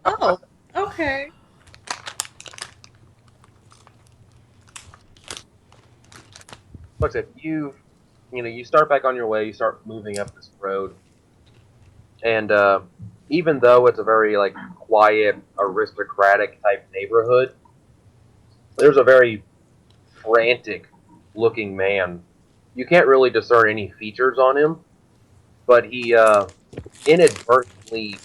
Oh, okay. like I said, you start back on your way, you start moving up this road. And even though it's a very like quiet, aristocratic type neighborhood, there's a very frantic looking man. You can't really discern any features on him, but he inadvertently,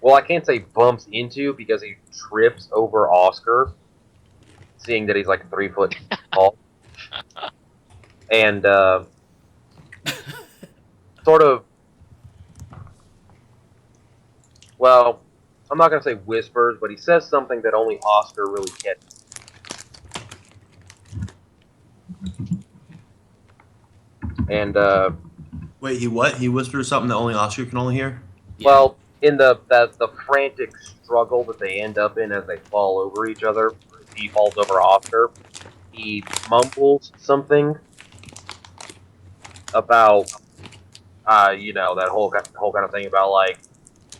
well, I can't say bumps into because he trips over Oscar, seeing that he's like 3 foot tall, and sort of, well, I'm not gonna say whispers, but he says something that only Oscar really gets. And Wait, he what? He whispered something that only Oscar can only hear? Yeah. well, in the frantic struggle that they end up in as they fall over each other, he falls over Oscar. He mumbles something about, that whole kind of thing about like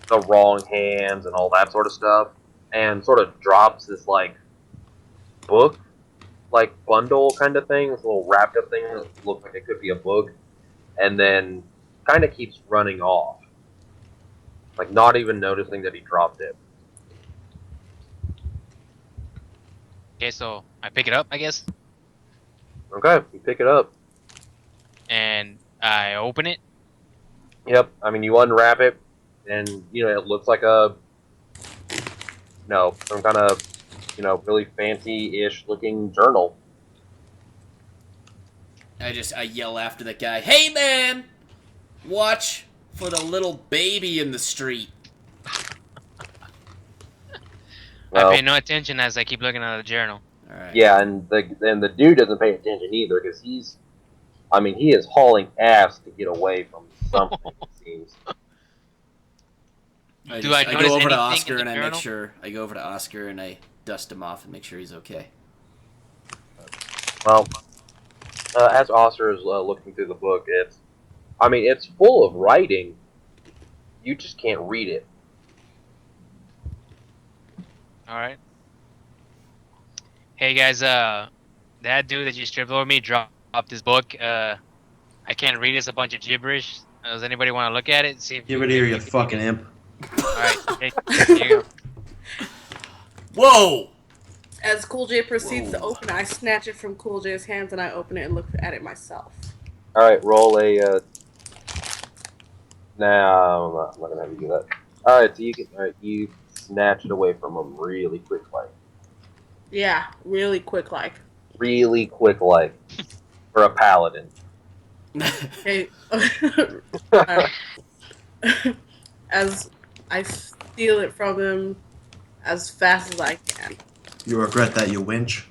the wrong hands and all that sort of stuff, and sort of drops this like book, like bundle kind of thing, this little wrapped up thing that looks like it could be a book, and then kind of keeps running off, like not even noticing that he dropped it. Okay, so I pick it up, I guess, Okay, you pick it up. and I open it. Yep, I mean you unwrap it, and it looks like some kind of really fancy-ish looking journal. I yell after that guy, hey man! Watch for the little baby in the street. Well, I pay no attention as I keep looking at the journal. Alright. yeah, and the dude doesn't pay attention either because he is hauling ass to get away from something. It seems. I Do I go notice over to anything Oscar in and the I make journal? sure I go over to Oscar and I dust him off and make sure he's okay. Well, as Oscar is looking through the book, it's full of writing. You just can't read it. All right. Hey guys, that dude that just tripped over me dropped his book. I can't read. It's a bunch of gibberish. Does anybody want to look at it and see if Give it here, maybe you can fucking read it? imp. All right, here you go. Whoa! As Cool J proceeds to Whoa. open it, I snatch it from Cool J's hands and I open it and look at it myself. All right, roll a. Nah, I'm not gonna have you do that. All right, so you snatch it away from him really quick, Yeah, really quick, like. for a paladin. Hey, uh, as I steal it from him as fast as I can. You regret that, you winch.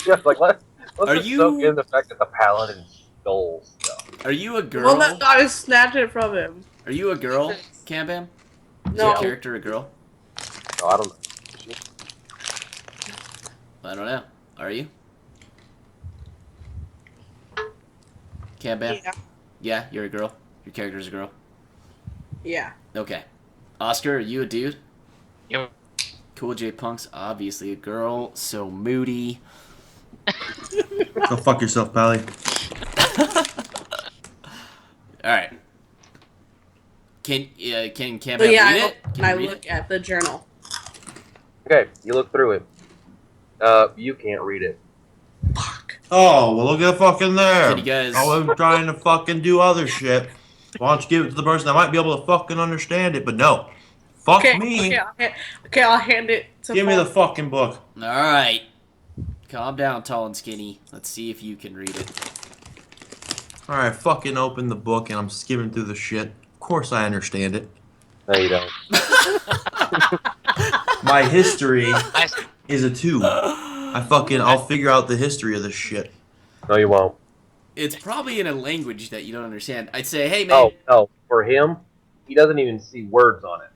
Yeah, like let's Are just soak you- in the fact that the paladin stole stuff. Are you a girl? Well, no, I snatched it from him. Are you a girl, Cam Bam? Is No. your character a girl? No, I don't know. I don't know. Are you? Cam Bam? Yeah. Yeah, you're a girl. Your character's a girl. Yeah. Okay. Oscar, are you a dude? Yep. Cool J Punk's obviously a girl, so moody. Go fuck yourself, Pally. Alright. Can Cam So Bam yeah, read I, it? open, Can I you read look it? at the journal. Okay, you look through it. You can't read it. Fuck. Oh, well, look at fucking there. Can you guys- I was trying to fucking do other shit. Why don't you give it to the person that might be able to fucking understand it? But no. Fuck Okay, me. okay, I'll hand it to Give me the Paul. fucking book. Alright. Calm down, tall and skinny. Let's see if you can read it. Alright, fucking open the book and I'm skimming through the shit. Of course I understand it. No, you don't. My history I, is a 2. I'll figure out the history of this shit. No, you won't. It's probably in a language that you don't understand. I'd say, hey man. Oh, no. For him, he doesn't even see words on it.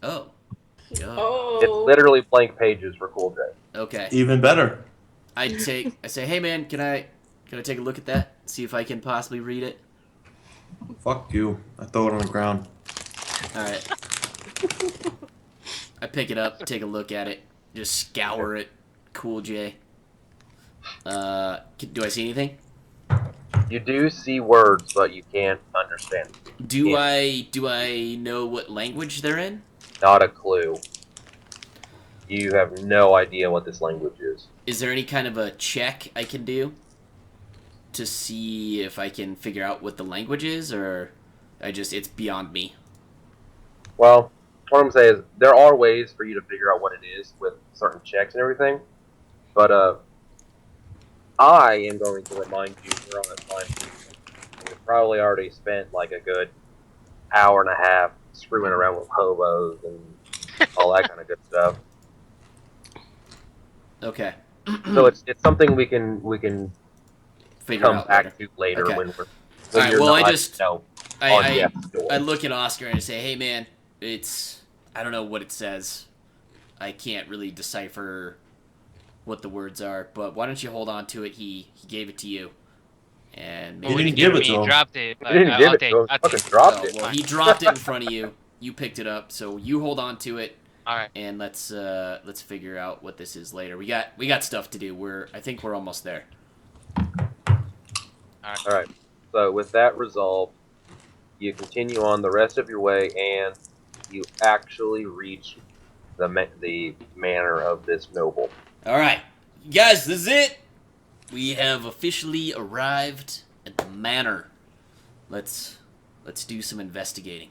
Oh. Yeah. It's Oh. literally blank pages for Cool J. Okay. Even better. I say, hey man, can I take a look at that? See if I can possibly read it. Fuck you. I throw it on the ground. All right. I pick it up, take a look at it, just scour it. Cool J. Do I see anything? You do see words, but you can't understand. Do Yeah. I know what language they're in? Not a clue. You have no idea what this language is. Is there any kind of a check I can do to see if I can figure out what the language is, or it's beyond me? Well, what I'm saying is there are ways for you to figure out what it is with certain checks and everything, but I am going to remind you you're on a time. You've probably already spent like a good hour and a half screwing around with hobos and all that kind of good stuff. Okay. So it's something we can Figure come out back later. to later Okay. when Alright, you're well, I not, just- you know, on I death's door. I look at Oscar and I say, hey man, I don't know what it says. I can't really decipher what the words are, but why don't you hold on to it? He gave it to you. And well, He we didn't didn't give give it to He him. dropped it. But He didn't give I'll it take, to him. I'll Fucking take it. dropped Oh, it. well, he dropped it in front of you. You picked it up, so you hold on to it, All right. and let's figure out what this is later. We got stuff to do. I think we're almost there. All right. So with that resolved, you continue on the rest of your way, and you actually reach the manor of this noble. All right, you guys, this is it. We have officially arrived at the manor. Let's do some investigating.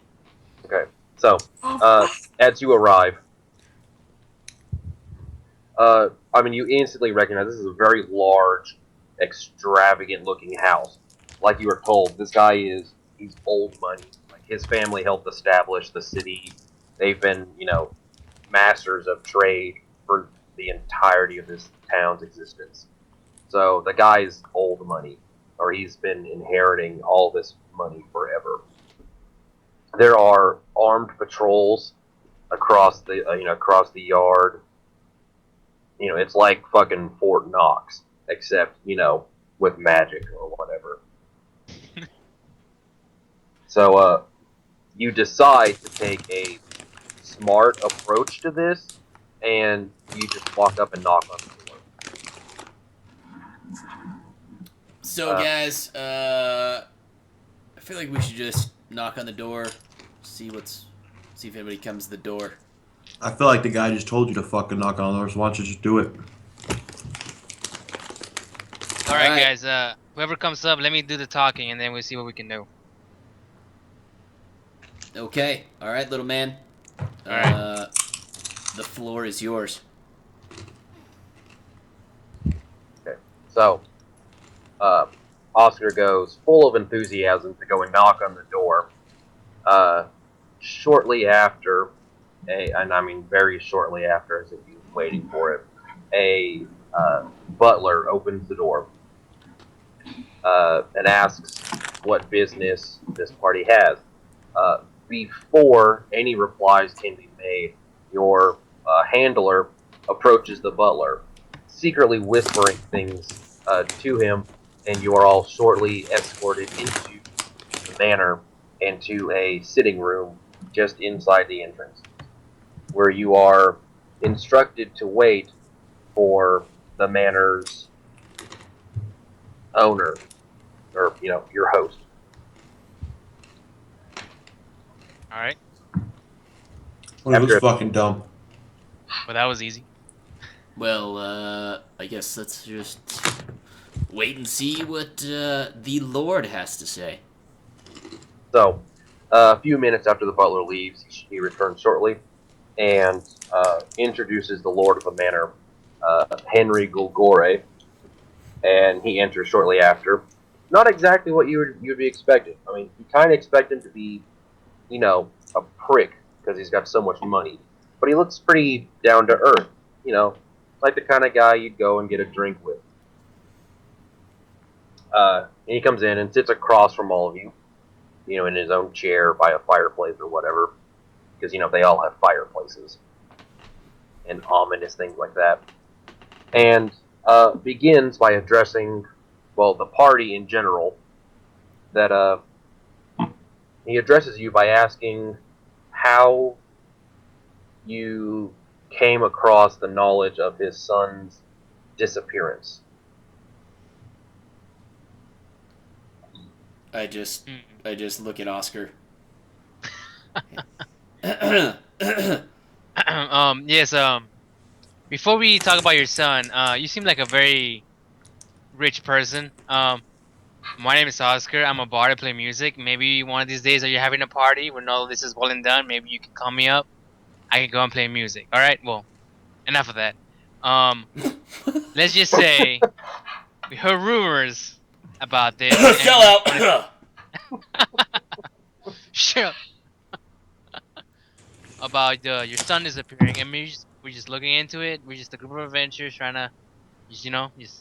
Okay. So Oh, as you arrive, I mean, you instantly recognize this is a very large, extravagant-looking house. Like you were told, this guy he's old money. Like his family helped establish the city. They've been, masters of trade for the entirety of this town's existence. So the guy's old money, or he's been inheriting all this money forever. There are armed patrols across the yard. It's like fucking Fort Knox, except with magic or whatever. So you decide to take a smart approach to this, and you just walk up and knock on the door. So, guys, feel like we should just knock on the door, see if anybody comes to the door. I feel like the guy just told you to fucking knock on the door, so why don't you just do it? All right, Alright. guys. Whoever comes up, let me do the talking, and then we'll see what we can do. Okay. All right, little man. Alright. The floor is yours. So, Oscar goes full of enthusiasm to go and knock on the door. Shortly after, and I mean very shortly after, as if he was waiting for it, a butler opens the door and asks what business this party has. Before any replies can be made, your handler approaches the butler, secretly whispering things to him, and you are all shortly escorted into the manor and to a sitting room just inside the entrance, where you are instructed to wait for the manor's owner, or your host. All right. Well, it After- looks fucking dumb. Well, that was easy. Well, I guess let's just wait and see what the Lord has to say. So, a few minutes after the butler leaves, he returns shortly and introduces the lord of the manor, Henry Gulgore, and he enters shortly after. Not exactly what you'd be expecting. I mean, you kind of expect him to be, a prick because he's got so much money, but he looks pretty down to earth. Like the kind of guy you'd go and get a drink with. And he comes in and sits across from all of you, in his own chair by a fireplace or whatever, because they all have fireplaces and ominous things like that, and begins by addressing, the party in general. That he addresses you by asking how you came across the knowledge of his son's disappearance. I just look at Oscar. Yes. Before we talk about your son, you seem like a very rich person. My name is Oscar. I'm a bard. I play music. Maybe one of these days, are you having a party when all this is well and done? Maybe you can call me up. I can go and play music. All right. Well, enough of that. Let's just say we heard rumors about this. Shut up! Shut up. About your son disappearing, and we're just looking into it. We're just a group of adventurers trying to, just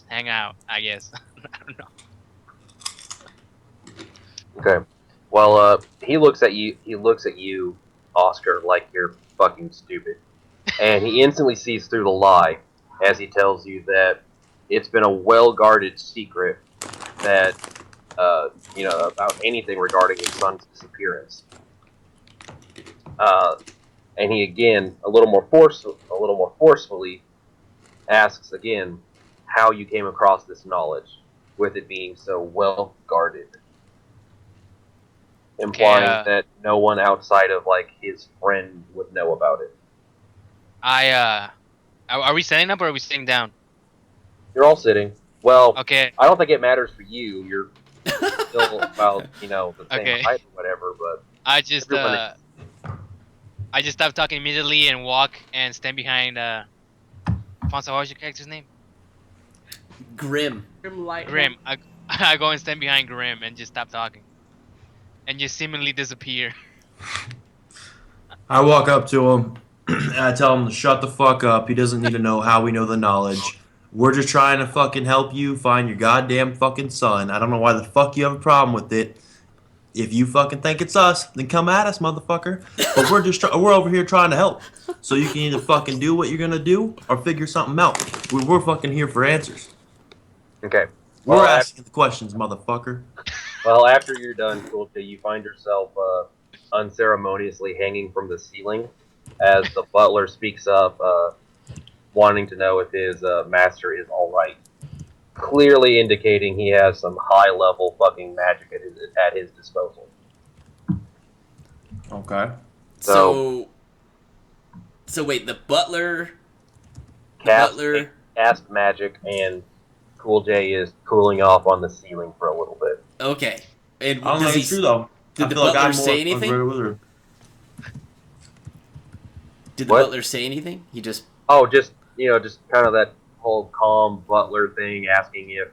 hang out. I guess. I don't know. Okay. Well, he looks at you. He looks at you, Oscar, like you're fucking stupid, and he instantly sees through the lie as he tells you that it's been a well-guarded secret that about anything regarding his son's disappearance. And he again, a little more forcefully, asks again how you came across this knowledge, with it being so well guarded, implying that no one outside of his friend would know about it. Are we standing up or are we sitting down? You're all sitting. Well, Okay. I don't think it matters for you. You're still about the same Okay. height or whatever, but I just everybody- I just stop talking immediately and walk and stand behind Fonso, what was your character's name? Grim. Grim. I go and stand behind Grim and just stop talking. And just seemingly disappear. I walk up to him and I tell him to shut the fuck up. He doesn't need to know how we know the knowledge. We're just trying to fucking help you find your goddamn fucking son. I don't know why the fuck you have a problem with it. If you fucking think it's us, then come at us, motherfucker. But we're over here trying to help. So you can either fucking do what you're gonna do or figure something out. We're fucking here for answers. Okay. We're Well, asking the questions, motherfucker. Well, after you're done, Quilty, you find yourself unceremoniously hanging from the ceiling as the butler speaks up, wanting to know if his master is all right. clearly indicating he has some high-level fucking magic at his disposal. Okay. So wait, the butler. The butler. Cast magic, and Cool J is cooling off on the ceiling for a little bit. Okay. And I don't know. It's true though. Did I the feel like butler I'm more say a anything? greater wizard. Did the What? butler say anything? He just. Oh, just kind of that whole calm butler thing, asking if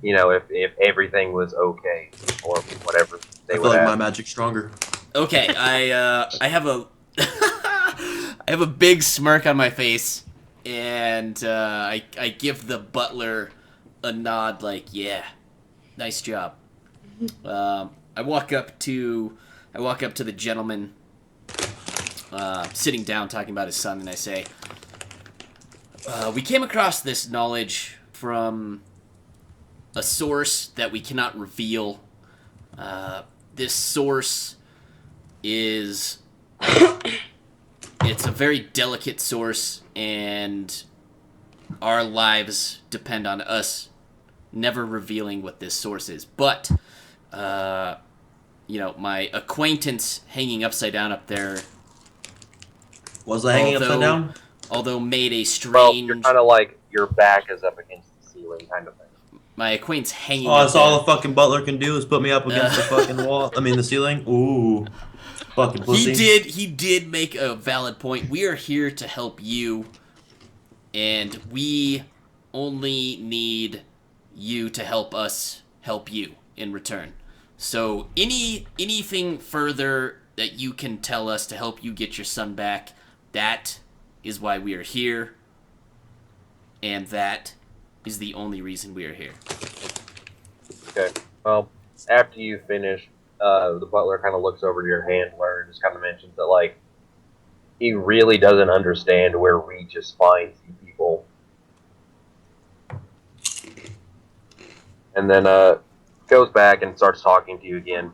if everything was okay or whatever I they feel would like my ask. magic's stronger. Okay, I have a I have a big smirk on my face, and I give the butler a nod, like, yeah, nice job. I walk up to the gentleman sitting down talking about his son, and I say, we came across this knowledge from a source that we cannot reveal. This source is it's a very delicate source, and our lives depend on us never revealing what this source is. But my acquaintance hanging upside down up there, Was I hanging upside down? although made a Well, strange, you're kind of like your back is up against the ceiling, kind of thing. my acquaintance hanging Oh, up that's all there, the fucking butler can do is put me up against the fucking wall. I mean, the ceiling. Ooh, fucking pussy. He did make a valid point. We are here to help you, and we only need you to help us help you in return. So anything further that you can tell us to help you get your son back, that is why we are here, and that is the only reason we are here. Okay. Well, after you finish, the butler kind of looks over to your handler and just kind of mentions that, like, he really doesn't understand where Regis finds you people. And then goes back and starts talking to you again.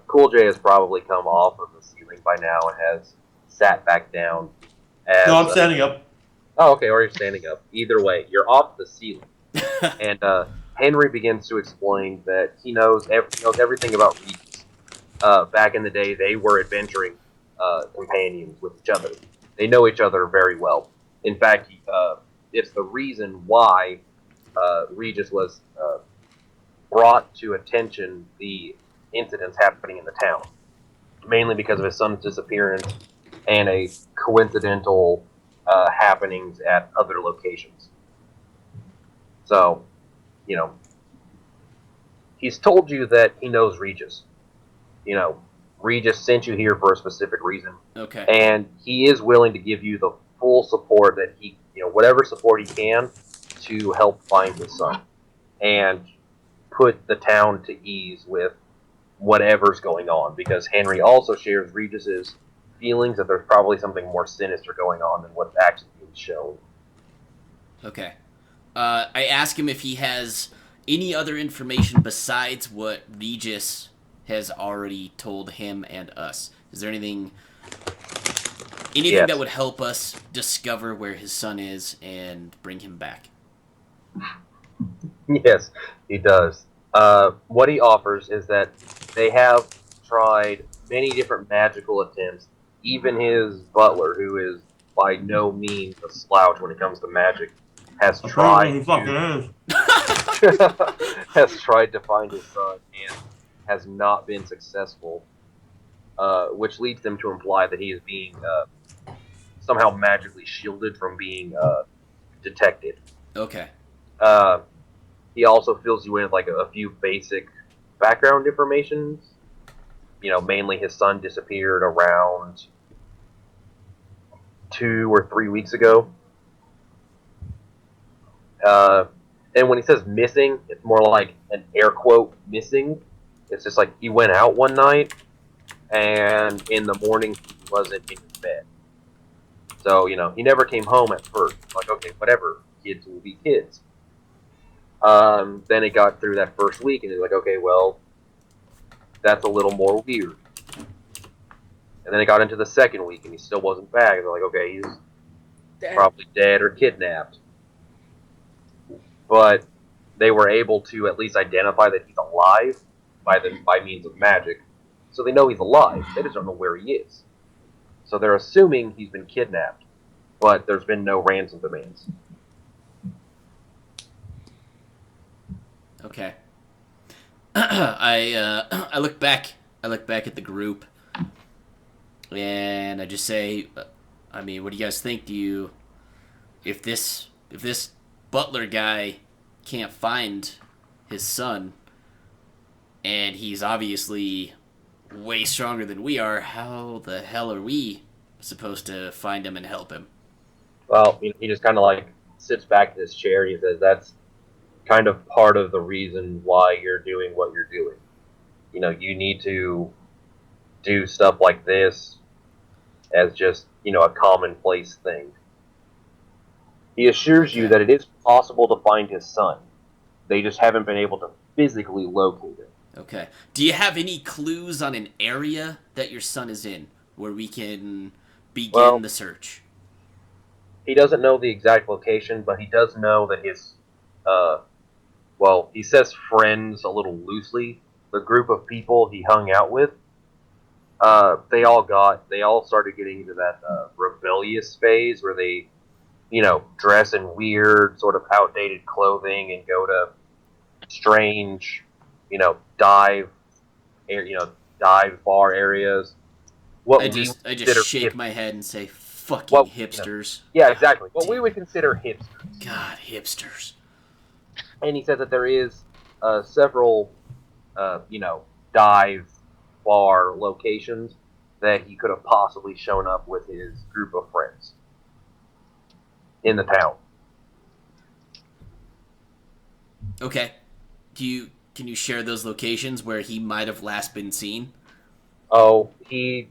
Cool J has probably come off of the ceiling by now and has sat back down. No, I'm standing up. Oh, okay, or you're standing up. Either way, you're off the ceiling. And Henry begins to explain that he knows everything about Regis. Back in the day, they were adventuring companions with each other. They know each other very well. In fact, it's the reason why Regis was brought to attention the incidents happening in the town, mainly because of his son's disappearance and a coincidental happenings at other locations. So, he's told you that he knows Regis. Regis sent you here for a specific reason. Okay. And he is willing to give you the full support that whatever support he can to help find his son and put the town to ease with whatever's going on, because Henry also shares Regis's feelings that there's probably something more sinister going on than what's actually being shown. Okay. I ask him if he has any other information besides what Regis has already told him and us. Is there anything Yes. that would help us discover where his son is and bring him back? Yes, he does. What he offers is that they have tried many different magical attempts. Even his butler, who is by no means a slouch when it comes to magic, has Apparently he tried fucking is. has tried to find his son and has not been successful, which leads them to imply that he is being somehow magically shielded from being detected. Okay. He also fills you in with like a few basic background information. Mainly his son disappeared around 2 or 3 weeks ago. And when he says missing, it's more like an air quote missing. It's just like he went out one night, and in the morning he wasn't in his bed. So, he never came home at first. Like, okay, whatever, kids will be kids. Then it got through that first week, and he's like, okay, well, that's a little more weird. And then it got into the second week, and he still wasn't back. They're like, okay, he's Dead. probably dead or kidnapped. but they were able to at least identify that he's alive by means of magic. So they know he's alive. They just don't know where he is. So they're assuming he's been kidnapped, but there's been no ransom demands. Okay. I look back. I look back at the group, and I just say, I mean, what do you guys think? If this butler guy can't find his son, and he's obviously way stronger than we are, how the hell are we supposed to find him and help him? Well, he just kind of like sits back in his chair and he says, "That's kind of part of the reason why you're doing what you're doing. You need to do stuff like this as just, a commonplace thing." He assures you Okay. that it is possible to find his son. They just haven't been able to physically locate him. Okay. Do you have any clues on an area that your son is in where we can begin Well, the search? he doesn't know the exact location, but he does know that he says friends a little loosely. The group of people he hung out with, they all started getting into that rebellious phase where they, dress in weird, sort of outdated clothing and go to strange, dive, dive bar areas. What I we just consider shake my head and say, "Fucking Well, hipsters!" yeah, exactly. What we would consider hipsters. God, hipsters. And he said that there is several, dive bar locations that he could have possibly shown up with his group of friends in the town. Okay. Can you share those locations where he might have last been seen? Oh, the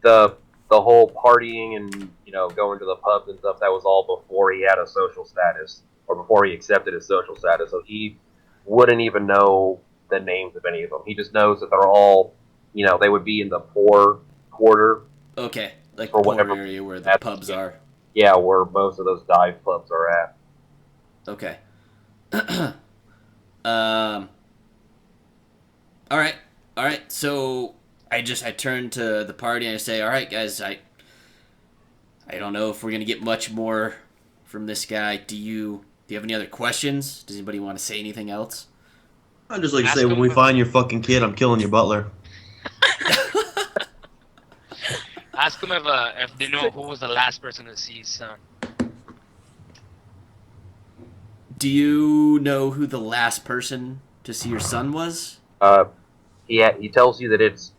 the whole partying and going to the pubs and stuff, that was all before he had a social status or before he accepted his social status. So he wouldn't even know the names of any of them. He just knows that they're all, they would be in the poor quarter Okay, like or poor whatever. area where the That's- pubs are. Yeah, where most of those dive clubs are at. Okay. um. All right. All right. So I turn to the party and I say, "All right, guys. I don't know if we're gonna get much more from this guy. Do you have any other questions? Does anybody want to say anything else?" I'd just like to Ask say, when him we if- find your fucking kid, I'm killing your butler. Ask him if they know who was the last person to see his son. Do you know who the last person to see your son was? He tells you that it's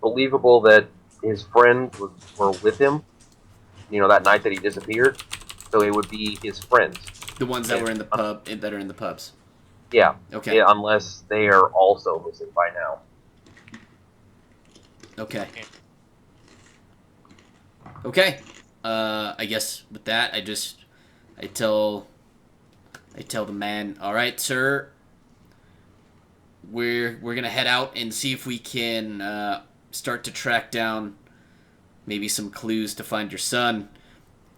believable that his friends were with him, that night that he disappeared. So it would be his friends. The ones that were in the pub that are in the pubs. Yeah. Okay. Yeah, unless they are also missing by now. Okay. Okay. I guess with that, I tell the man, "All right, sir. We're gonna head out and see if we can start to track down maybe some clues to find your son.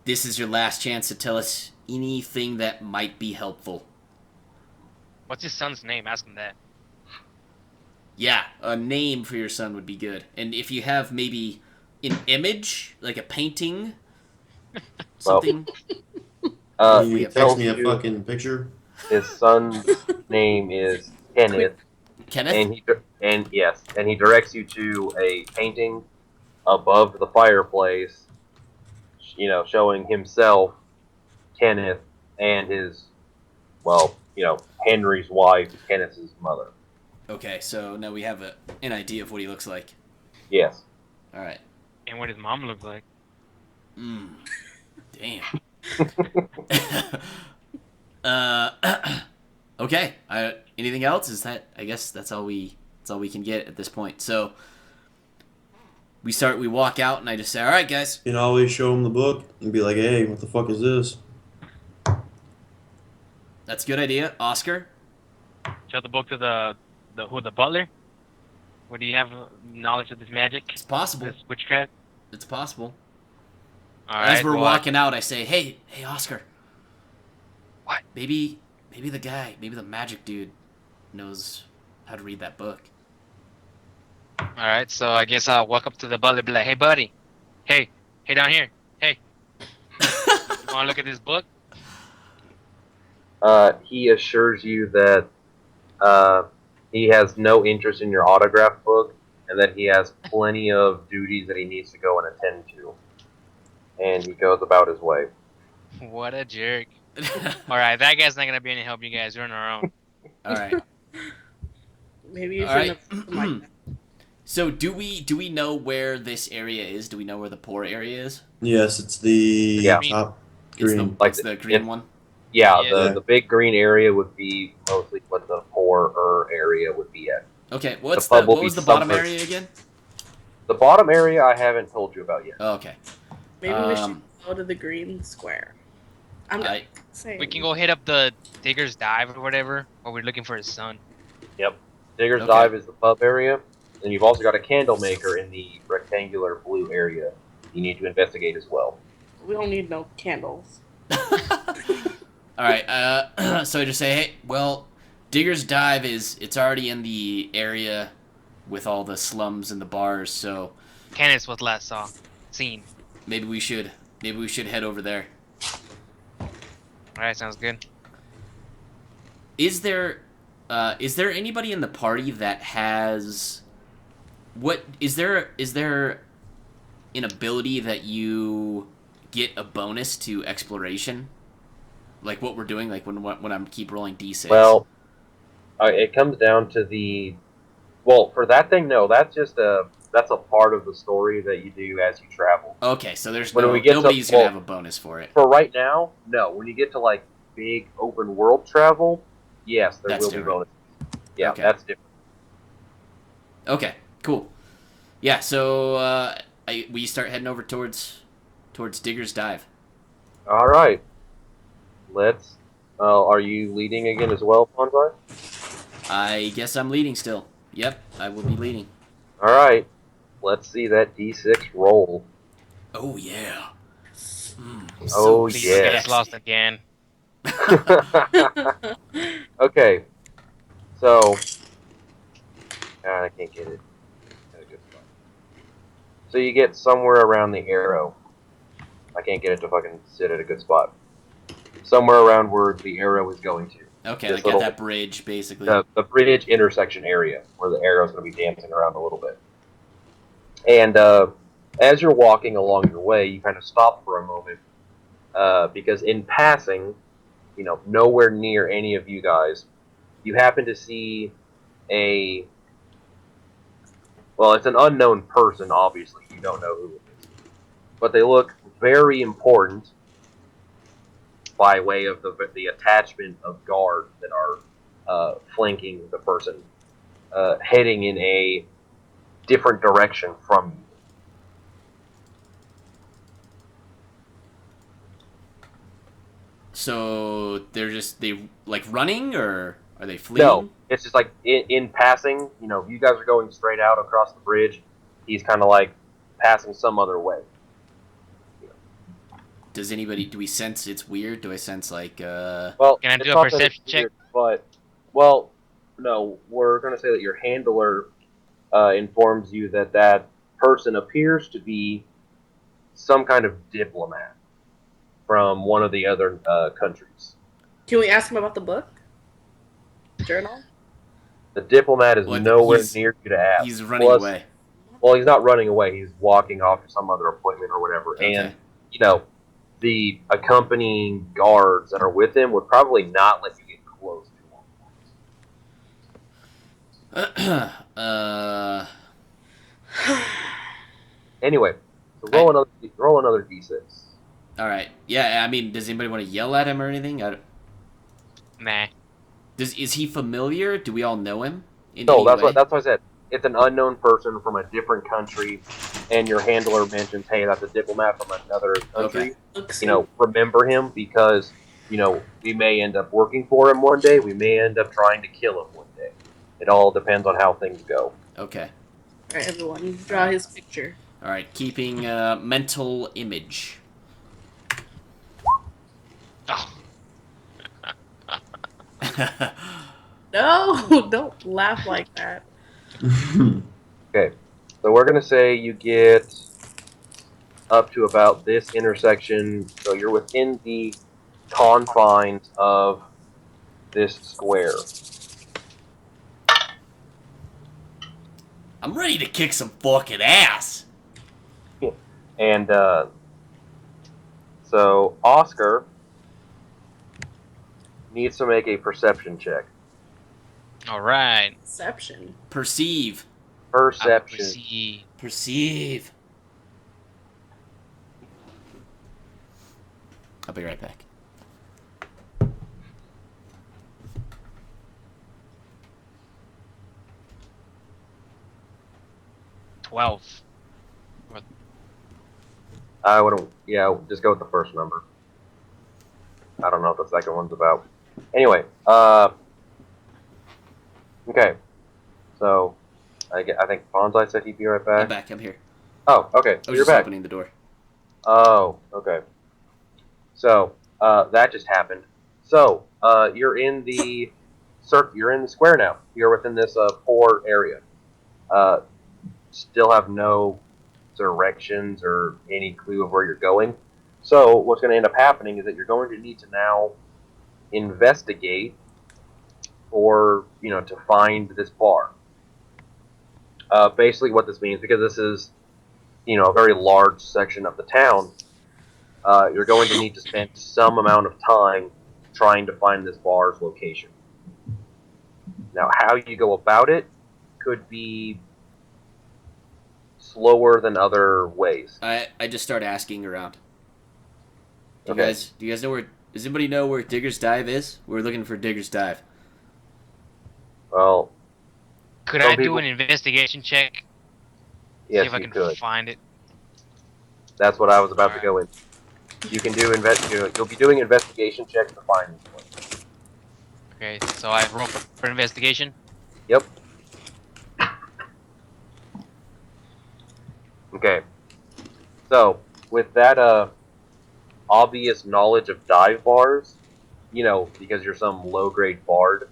This is your last chance to tell us anything that might be helpful." What's his son's name? Ask him that. Yeah, a name for your son would be good. And if you have maybe an image, like a painting, something. Uh, Can he you text tells me a you fucking picture? his son's name is Kenneth, Kenneth? and he directs you to a painting above the fireplace, showing himself, Kenneth, and his, Henry's wife, Kenneth's mother. Okay, so now we have an idea of what he looks like. Yes. All right. And what his mom looked like. Damn. Okay. Anything else? I guess that's all we can get at this point. So we walk out, and I just say, "All right, guys." You can always show him the book and be like, hey, what the fuck is this? That's a good idea, Oscar. Show the book to the butler. What do you have knowledge of this magic? It's possible. This witchcraft? It's possible. All right. As we're well, walking out, I say, "Hey, Oscar. What? Maybe the guy, maybe the magic dude knows how to read that book. All right, so I guess I'll walk up to the buddy and be like, "Hey, buddy. Hey, down here. Hey, you want to look at this book?" He assures you that he has no interest in your autograph book, and that he has plenty of duties that he needs to go and attend to. And he goes about his way. What a jerk. All right, that guy's not gonna be any help. You guys, you're on our own. All right. Maybe you All shouldn't right. have said something like that. So do we know where this area is? Do we know where the poor area is? Yes, it's the Yeah. top It's green. Like it's the green it's- one. Yeah, Yeah. the big green area would be mostly what the poorer area would be at. Okay. pub will What be was the bottom somewhere- area again? The bottom area I haven't told you about yet. Oh, okay. Maybe we should Um, go to the green square. I'm just I saying. We can go hit up the Digger's Dive or whatever, or we're looking for his son. Digger's Okay. Dive is the pub area, and you've also got a candle maker in the rectangular blue area you need to investigate as well. We don't need no candles. All right. So I just say, hey, well, Digger's Dive it's already in the area with all the slums and the bars, so Kenneth was last seen. maybe we should head over there. All right, sounds good. Is there anybody in the party that has is there an ability that you get a bonus to exploration? Like what we're doing, like when I'm keep rolling d6. Well, it comes down to for that thing, no, that's a part of the story that you do as you travel. Okay, so there's when we get to- nobody's gonna well- have a bonus for it. For right now, no. When you get to like big open world travel, yes, there That's will different. be bonuses. Yeah, Okay. that's different. Okay, cool. Yeah, so we start heading over towards Digger's Dive. All right, let's. Are you leading again as well, Fonzai? I guess I'm leading still. Yep, I will be leading. All right, let's see that D6 roll. Oh yeah. Oh, Please yeah. don't get us lost again. Okay, so I can't get it. At a good spot. So you get somewhere around the arrow. I can't get it to fucking sit at a good spot. Somewhere around where the arrow is going to. Okay, This like at little- that bridge, basically. The bridge intersection area where the arrow is going to be dancing around a little bit. And as you're walking along your way, you kind of stop for a moment because in passing, nowhere near any of you guys, you happen to see it's an unknown person, obviously. You don't know who it is. But they look very important by way of the attachment of guards that are flanking the person, heading in a different direction from you. So they like running, or are they fleeing? No, it's just like in passing. You guys are going straight out across the bridge. He's kind of like passing some other way. Do we sense it's weird? Do I sense like Well, Can I it's do a not that perception it's check? weird, no, we're going to say that your handler informs you that person appears to be some kind of diplomat from one of the other countries. Can we ask him about the book? Journal? The diplomat is Well, nowhere he's- near you to ask. he's running Plus- away? Well, he's not running away. He's walking off to some other appointment or whatever. Okay. And, the accompanying guards that are with him would probably not let you get close to him. Anyway, so roll another d6. All right. Yeah, I mean, does anybody want to yell at him or anything? Nah. Is he familiar? Do we all know him? In No, any that's way? what I said. It's an unknown person from a different country, and your handler mentions, "Hey, that's a diplomat from another country." Okay. Looks Remember him because we may end up working for him one day. We may end up trying to kill him one day. It all depends on how things go. Okay. Alright, everyone, draw his picture. All right. Keeping mental image. Oh. No, don't laugh like that. Okay, so we're gonna say you get up to about this intersection, so you're within the confines of this square. I'm ready to kick some fucking ass. And so Oscar needs to make a perception check. All right. Perception. Perceive. Perception. Perceive. I'll be right back. $12. I would, yeah, just go with the first number. I don't know what the second one's about. Anyway, okay. So, I think Bonsai said he'd be right back. I'm back. I'm here. Oh, okay. I was You're just back. opening the door. Oh, okay. So, that just happened. So, you're in the you're in the square now. You're within this poor area. Still have no directions or any clue of where you're going. So, what's going to end up happening is that you're going to need to now investigate or, to find this bar. Basically, what this means, because this is, a very large section of the town, you're going to need to spend some amount of time trying to find this bar's location. Now, how you go about it could be slower than other ways. I just start asking around. Do Okay. you guys know where? Does anybody know where Digger's Dive is? We're looking for Digger's Dive. Well, Could Some I do people- an investigation check? yes, See if I you can could. find it. That's what I was about to go in. You can do You'll be doing investigation checks to find this place. Okay, so I roll for investigation. Yep. Okay. So, with that obvious knowledge of dive bars, because you're some low-grade bard,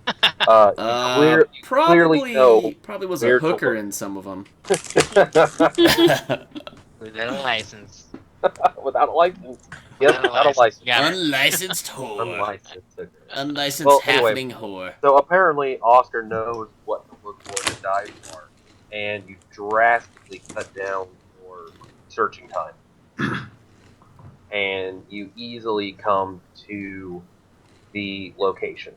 you clearly know Probably was where a to hooker look. in some of them. Without a license. Without a license. Yes, without a license. Yeah. Unlicensed whore. Unlicensed hooker. Unlicensed Well, anyway. halfling whore. So apparently, Oscar knows what to look for in a dive bar, and you drastically cut down your searching time, and you easily come to the location.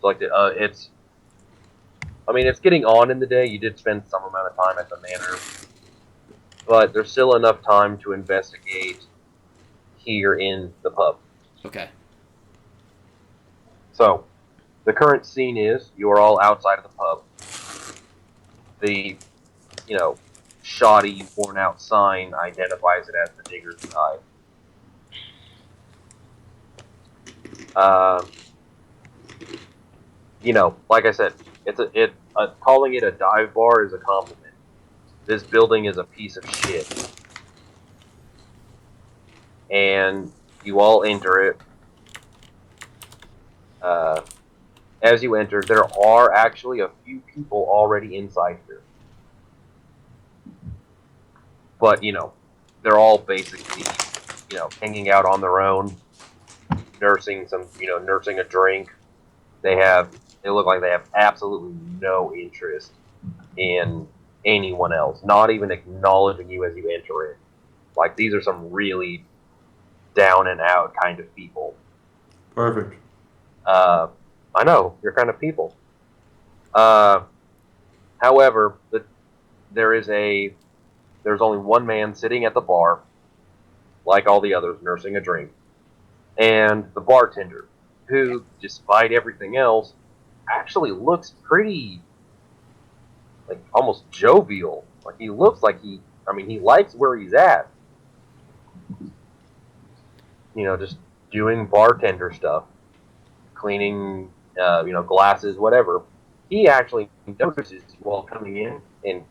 So like it's getting on in the day. You did spend some amount of time at the manor, but there's still enough time to investigate here in the pub. Okay. So, the current scene is you are all outside of the pub. The, shoddy, worn out sign identifies it as the Digger's Dive. Like I said, calling it a dive bar is a compliment. This building is a piece of shit. And you all enter it. As you enter, there are actually a few people already inside here. But, they're all basically, hanging out on their own, nursing a drink. They look like they have absolutely no interest in anyone else, not even acknowledging you as you enter in. Like, these are some really down and out kind of people. Perfect. I know, you're kind of people. However, there's only one man sitting at the bar, like all the others, nursing a drink. And the bartender, who, despite everything else, actually looks pretty, like, almost jovial. Like, he looks like he likes where he's at. Just doing bartender stuff. Cleaning, glasses, whatever. He actually notices you all coming in and,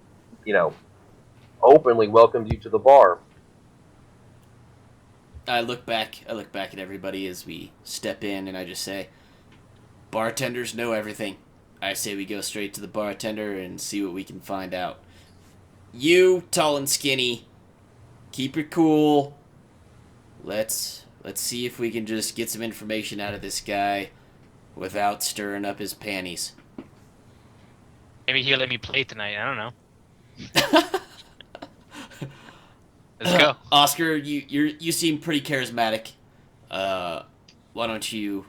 openly welcomes you to the bar. I look back at everybody as we step in, and I just say, bartenders know everything. I say we go straight to the bartender and see what we can find out. You, tall and skinny, keep it cool. Let's see if we can just get some information out of this guy without stirring up his panties. Maybe he'll let me play tonight. I don't know. Let's go. Oscar, you seem pretty charismatic. Why don't you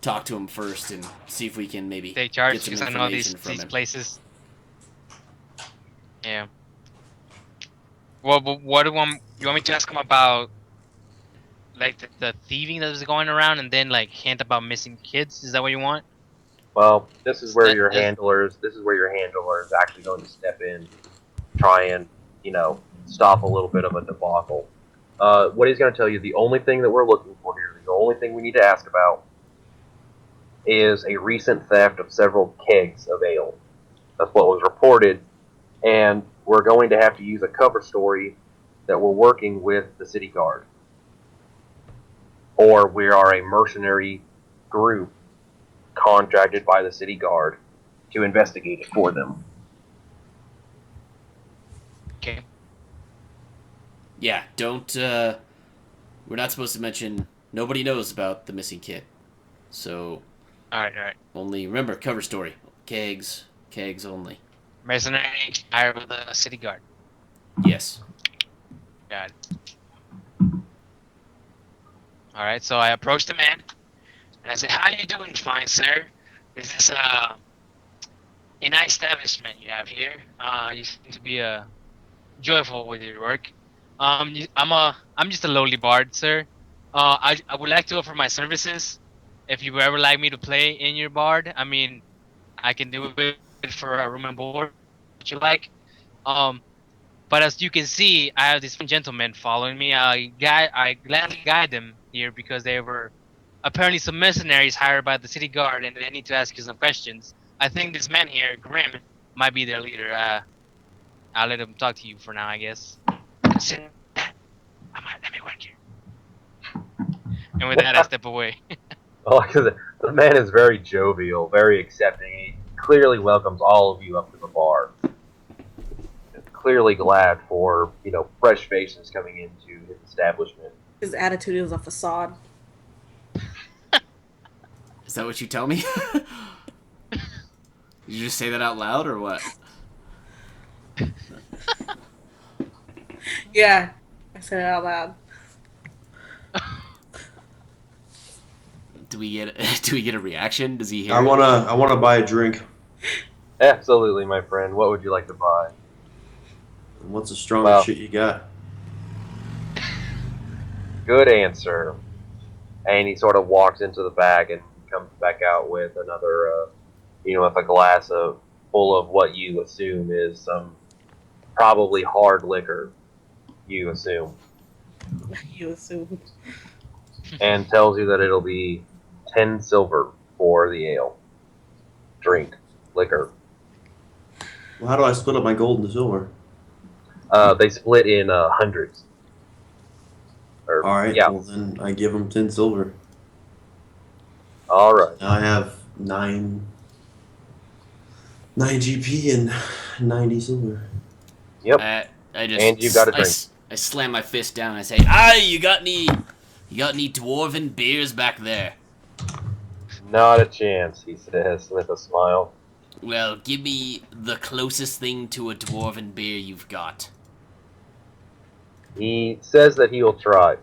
talk to him first and see if we can maybe Take charge get some because I know information from these him. places. Yeah. Well, but what do you want me to ask him about? Like the thieving that was going around, and then like hint about missing kids. Is that what you want? Well, this is where your That- handlers. This is where your handler is actually going to step in, try and stop a little bit of a debacle. What he's going to tell you, the only thing that we're looking for here, the only thing we need to ask about, is a recent theft of several kegs of ale. That's what was reported, and we're going to have to use a cover story that we're working with the city guard, or we are a mercenary group contracted by the city guard to investigate it for them. Okay. Yeah, don't. We're not supposed to mention. Nobody knows about the missing kid, so All right. only remember cover story. Kegs only. Mercenary hired with the city guard. Yes. Got it. All right. So I approached the man, and I said, "How you doing, fine sir? Is this a nice establishment you have here? You seem to be joyful with your work. I'm just a lowly bard, sir. I would like to offer my services. If you would ever like me to play in your bard, I mean, I can do it for a room and board, what you like. But as you can see, I have these gentlemen following me. I gladly guide them here because they were apparently some mercenaries hired by the city guard, and they need to ask you some questions. I think this man here, Grim, might be their leader. I'll let him talk to you for now, I guess. Sit. Let me work here. And with that, I step away. Well, the man is very jovial, very accepting. He clearly welcomes all of you up to the bar. He's clearly glad for fresh faces coming into his establishment. His attitude is a facade. Is that what you tell me? Did you just say that out loud or what? Yeah, I said it out loud. Do we get a reaction? Does he hear? I wanna buy a drink. Absolutely, my friend. What would you like to buy? What's the strongest Well. shit you got? Good answer. And he sort of walks into the bag and comes back out with another, with a glass full of what you assume is some probably hard liquor. You assume, You assumed. and tells you that it'll be 10 silver for the ale, drink, liquor. Well, how do I split up my gold and silver? They split in hundreds. Or, All right. Yeah. Well, then I give him 10 silver. All right. Now I have 9 GP and 90 silver. Yep. I just And you got a drink. I slam my fist down and I say, you got any dwarven beers back there?" Not a chance, he says with a smile. Well, give me the closest thing to a dwarven beer you've got. He says that he will try,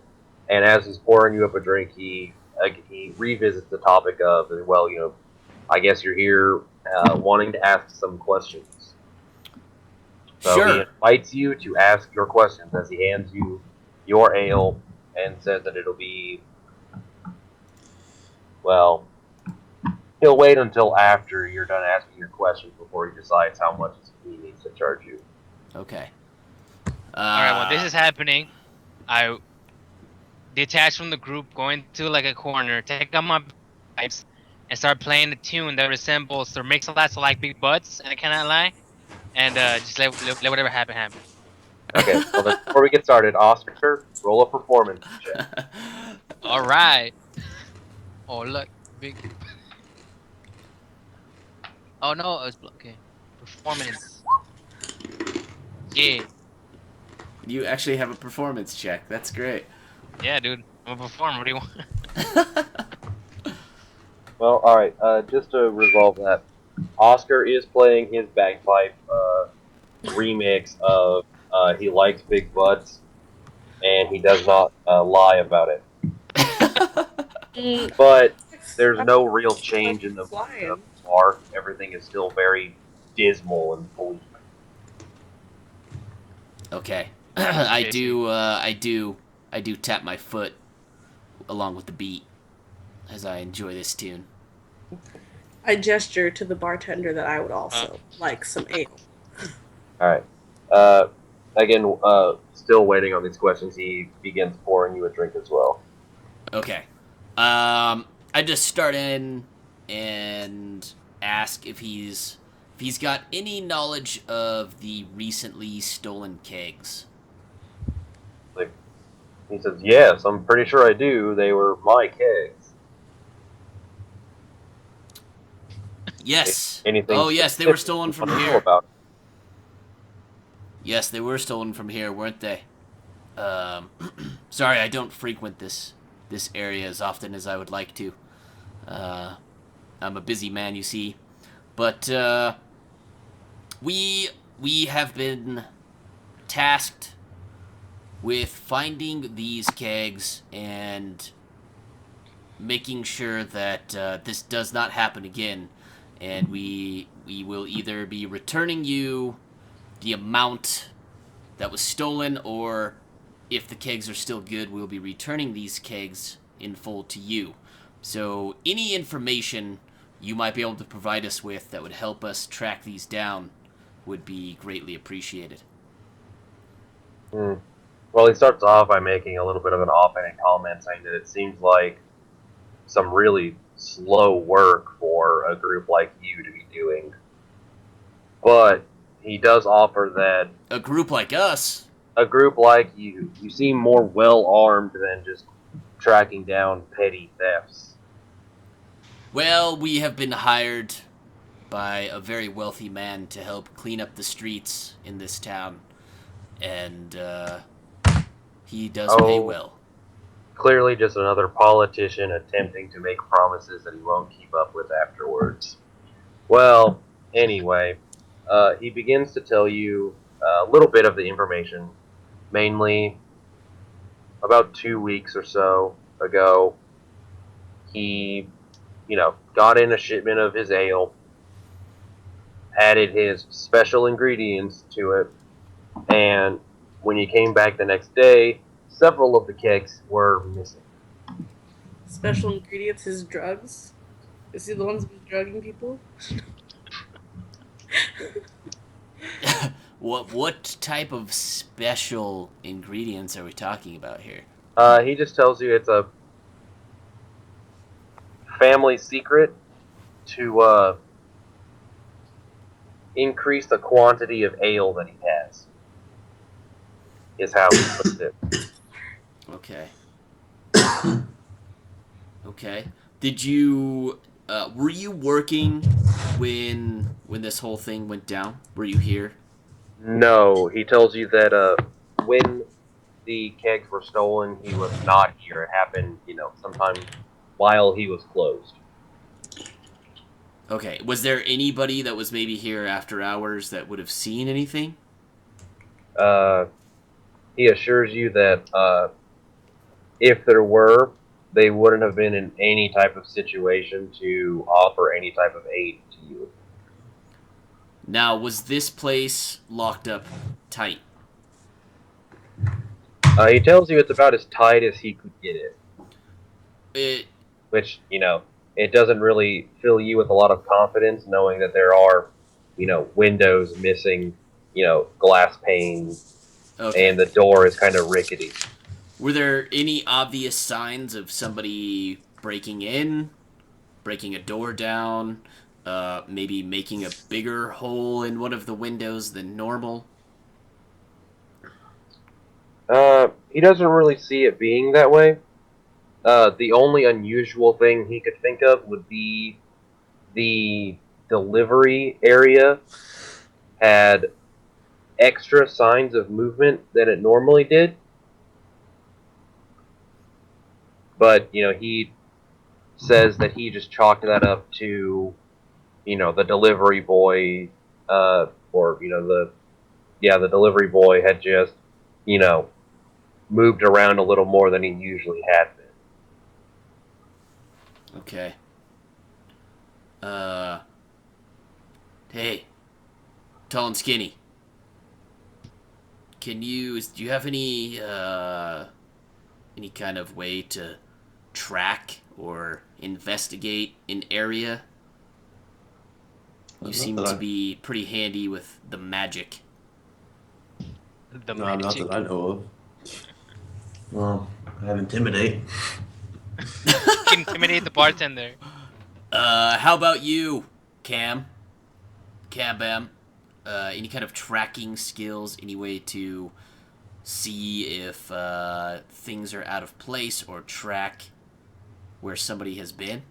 and as he's pouring you up a drink, he revisits the topic of, well, I guess you're here wanting to ask some questions. So Sure. he invites you to ask your questions as he hands you your ale and says that it'll be, well, he'll wait until after you're done asking your questions before he decides how much he needs to charge you. Okay. All right. Well, this is happening. I detach from the group, go into like a corner, take out my pipes, and start playing a tune that resembles the mix of lots of like big butts, and I cannot lie, and just let whatever happen happen. Okay, well then, before we get started, Oscar, roll a performance check. All right. Oh look, big. Oh no, it was okay. Performance. Yeah, You actually have a performance check. That's great. yeah, dude. I'm a performer. What do you want? Well, alright, just to resolve that, Oscar is playing his bagpipe remix of He Likes Big Butts, and he does not lie about it. Mm, But there's I'm no real change in the mood of flying. the bar. Everything is still very dismal and bleak. Okay. Stacy. I do tap my foot along with the beat as I enjoy this tune. I gesture to the bartender that I would Uh, also like some ale. Alright. Again, still waiting on these questions. He begins pouring you a drink as well. Okay. I just start in and ask if he's got any knowledge of the recently stolen kegs. Like, he says, "Yes, I'm pretty sure I do. They were my kegs." Yes. Anything Oh yes, they were specific stolen you from want to know here. about? Yes, they were stolen from here, weren't they? Um, sorry, I don't frequent this area as often as I would like to. Uh, I'm a busy man, you see. But we we have been tasked with finding these kegs and making sure that this does not happen again. And we will either be returning you the amount that was stolen, or if the kegs are still good, we'll be returning these kegs in full to you. So any information you might be able to provide us with that would help us track these down would be greatly appreciated. Hmm. Well, he starts off by making a little bit of an offhanded comment, saying that it seems like some really slow work for a group like you to be doing. But he does offer that A group like us. a group like you seem more well armed than just tracking down petty thefts. Well, we have been hired by a very wealthy man to help clean up the streets in this town, and he does pay Oh, well. clearly just another politician attempting to make promises that he won't keep up with afterwards. Well, anyway, he begins to tell you a little bit of the information, mainly about 2 weeks or so ago. He, got in a shipment of his ale, added his special ingredients to it, and when he came back the next day, several of the kegs were missing. Special ingredients, his drugs. Is he the one who's been drugging people? What type of special ingredients are we talking about here? He just tells you it's a family secret to increase the quantity of ale that he has, is how he puts it. Okay. Okay. Did you were you working when this whole thing went down? Were you here? No, he tells you that when the kegs were stolen, he was not here. It happened, sometime while he was closed. Okay. Was there anybody that was maybe here after hours that would have seen anything? Uh, he assures you that if there were, they wouldn't have been in any type of situation to offer any type of aid to you. Now, was this place locked up tight? He tells you it's about as tight as he could get it, It which, it doesn't really fill you with a lot of confidence knowing that there are, windows missing, glass panes, okay. and the door is kind of rickety. Were there any obvious signs of somebody breaking in, breaking a door down, maybe making a bigger hole in one of the windows than normal? he doesn't really see it being that way. The only unusual thing he could think of would be the delivery area had extra signs of movement than it normally did. But, he says that he just chalked that up to, the delivery boy, or, the delivery boy had just, you know, moved around a little more than he usually had been. Okay. Hey, tall and skinny. Do you have any kind of way to track or investigate an area? You Not seem that to I- be pretty handy with the magic. The No, not magic. that I know of. Well, I have intimidate. Can intimidate the bartender. How about you, Cam? Cam Bam? Any kind of tracking skills? Any way to see if things are out of place or track where somebody has been?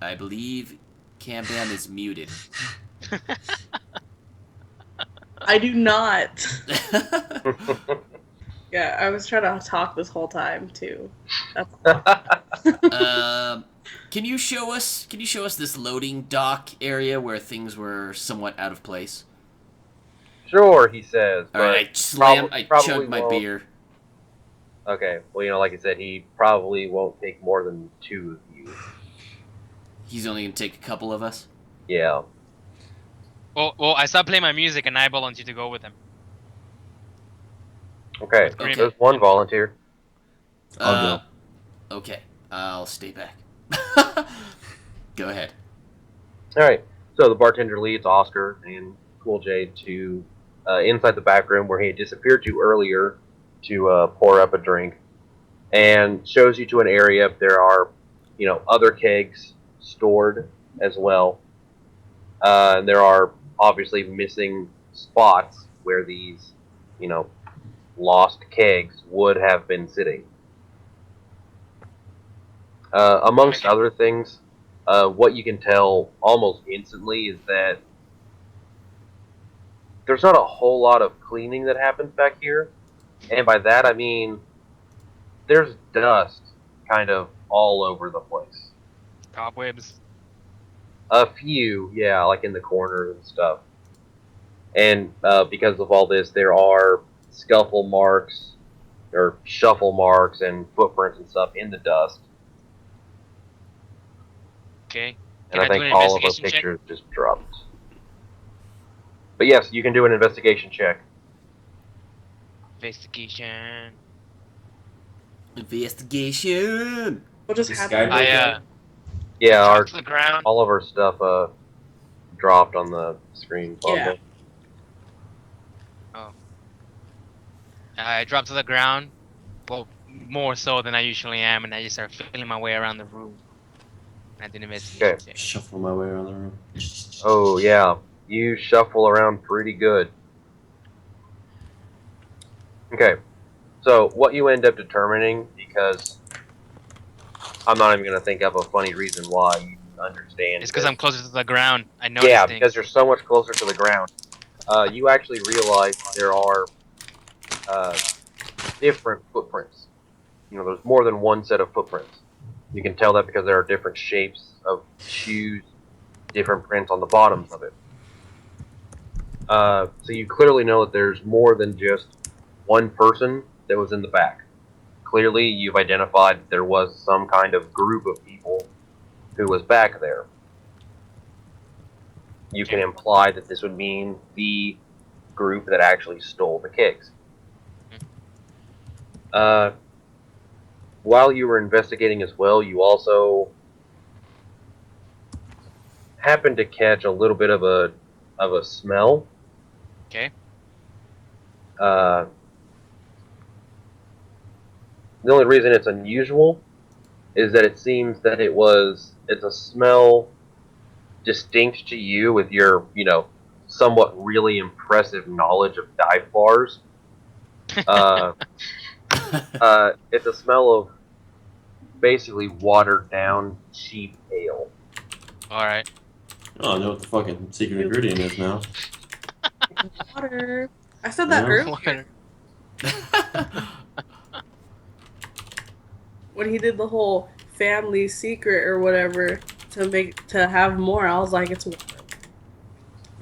I believe Cam Bam is muted. I do not. Yeah, I was trying to talk this whole time too. That's Can you show us? Can you show us this loading dock area where things were somewhat out of place? Sure, he says. All right, I probably chugged my won't. beer. Okay, well, like I said, he probably won't take more than two of you. He's only gonna take a couple of us. Yeah. Well, I stopped playing my music and I volunteered to go with him. Okay, Okay. there's one volunteer. I'll go. Okay, I'll stay back. Go ahead. All right. So the bartender leads Oscar and Cool J to inside the back room where he had disappeared to earlier to pour up a drink, and shows you to an area. There are, other kegs stored as well. And there are obviously missing spots where these, lost kegs would have been sitting. Amongst other things, what you can tell almost instantly is that there's not a whole lot of cleaning that happens back here. And by that, I mean there's dust kind of all over the place. Cobwebs. A few, yeah, like in the corners and stuff. And because of all this, there are scuffle marks or shuffle marks and footprints and stuff in the dust. Okay. And Can I I do think an all of our investigation check? pictures just dropped. But yes, you can do an investigation check. Investigation. Investigation. what just This happened. guy- I Yeah, dropped to the ground. all of our stuff dropped on the screen. Yeah. I dropped to the ground. Well, more so than I usually am, and I just started feeling my way around the room. I did an investigation check. Shuffle my way around the room. Oh yeah, you shuffle around pretty good. Okay, so what you end up determining, because I'm not even going to think of a funny reason why you understand. It's because this. I'm closer to the ground. I noticed Yeah, things. because you're so much closer to the ground. You actually realize there are different footprints. There's more than one set of footprints. You can tell that because there are different shapes of shoes, different prints on the bottoms of it. So you clearly know that there's more than just one person that was in the back. Clearly, you've identified that there was some kind of group of people who was back there. You can imply that this would mean the group that actually stole the kegs. While you were investigating as well, you also happened to catch a little bit of a smell. Okay. The only reason it's unusual is that it seems that it's a smell distinct to you with your, somewhat really impressive knowledge of dive bars. It's a smell of basically watered down cheap ale. All right. Oh, I know what the fucking secret ingredient is now. Water. I said that Yeah. earlier when he did the whole family secret or whatever to have more. I was like, it's water.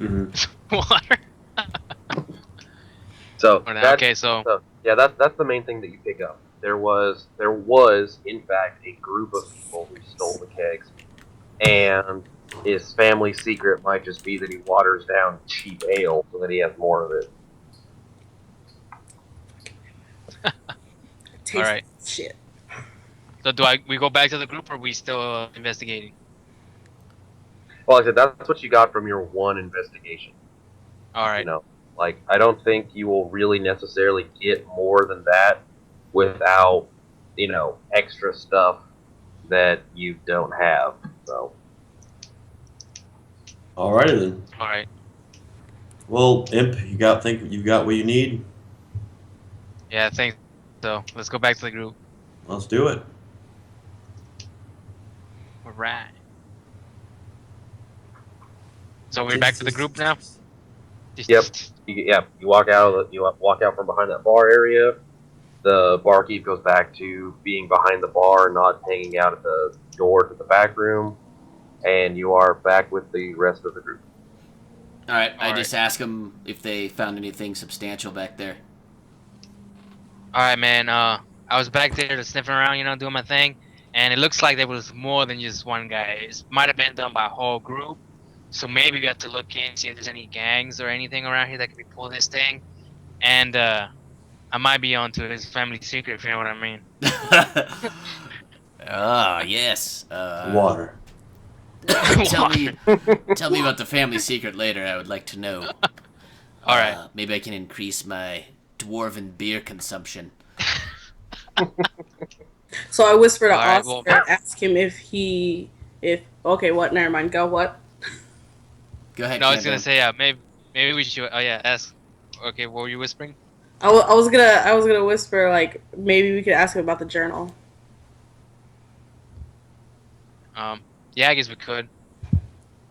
Mm-hmm. Water. So Okay, so yeah, that's the main thing that you pick up. There was in fact a group of people who stole the kegs, and his family secret might just be that he waters down cheap ale so that he has more of it. Taste all right. shit. So we go back to the group, or are we still investigating? Well, like I said, that's what you got from your one investigation. All right. You know, like I don't think you will really necessarily get more than that without, extra stuff that you don't have. So, Alrighty then. All right. Well, Imp, you got what you need. Yeah, I think so. Let's go back to the group. Let's do it. All right. So we're back to the group now. Yep. You walk out from behind that bar area. The barkeep goes back to being behind the bar, not hanging out at the door to the back room, and you are back with the rest of the group. All right, I All just asked them if they found anything substantial back there. All right, man. I was back there just sniffing around, doing my thing, and it looks like there was more than just one guy. It might have been done by a whole group. So maybe we have to look in, see if there's any gangs or anything around here that could be pulling this thing. And I might be onto his family secret, if you know what I mean. Ah, yes. Water. Tell me about the family secret later. I would like to know. All right. Maybe I can increase my dwarven beer consumption. So I whispered to All right, Oscar and asked him okay, what? Never mind. Go what? Go ahead. No, I was Cameron. gonna say maybe we should. Oh yeah, ask. Okay, what were you whispering? I was gonna whisper like maybe we could ask him about the journal. Yeah, I guess we could.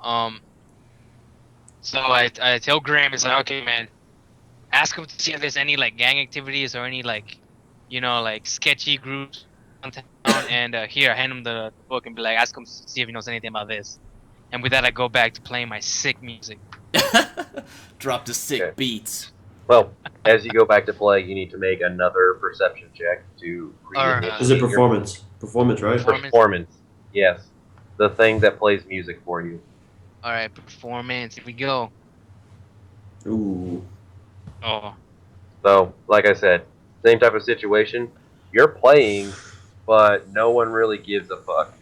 So I tell Graham, it's like, okay, man, ask him to see if there's any like gang activities or any like, like sketchy groups on town. And here, I hand him the book and be like, ask him to see if he knows anything about this. And with that, I go back to playing my sick music. Drop the sick Okay. beats. Well, as you go back to play, you need to make another perception check to Alright. Is it performance? Performance, right? Performance. Yes, the thing that plays music for you. All right, performance. Here we go. Ooh. Oh, So, like I said, same type of situation. You're playing, but no one really gives a fuck,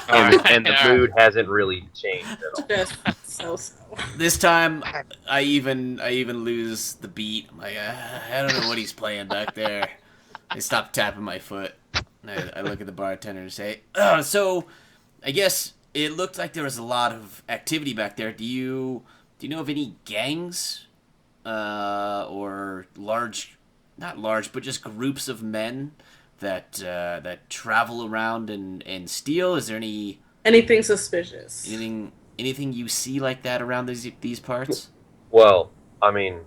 and the mood hasn't really changed at all. Just so. This time, I even lose the beat. I'm like, I don't know what he's playing back there. I stop tapping my foot. I look at the bartender and say, so, I guess it looked like there was a lot of activity back there. Do you know of any gangs, or not large, but just groups of men that travel around and steal? Is there Anything suspicious? anything you see like that around these parts? Well, I mean,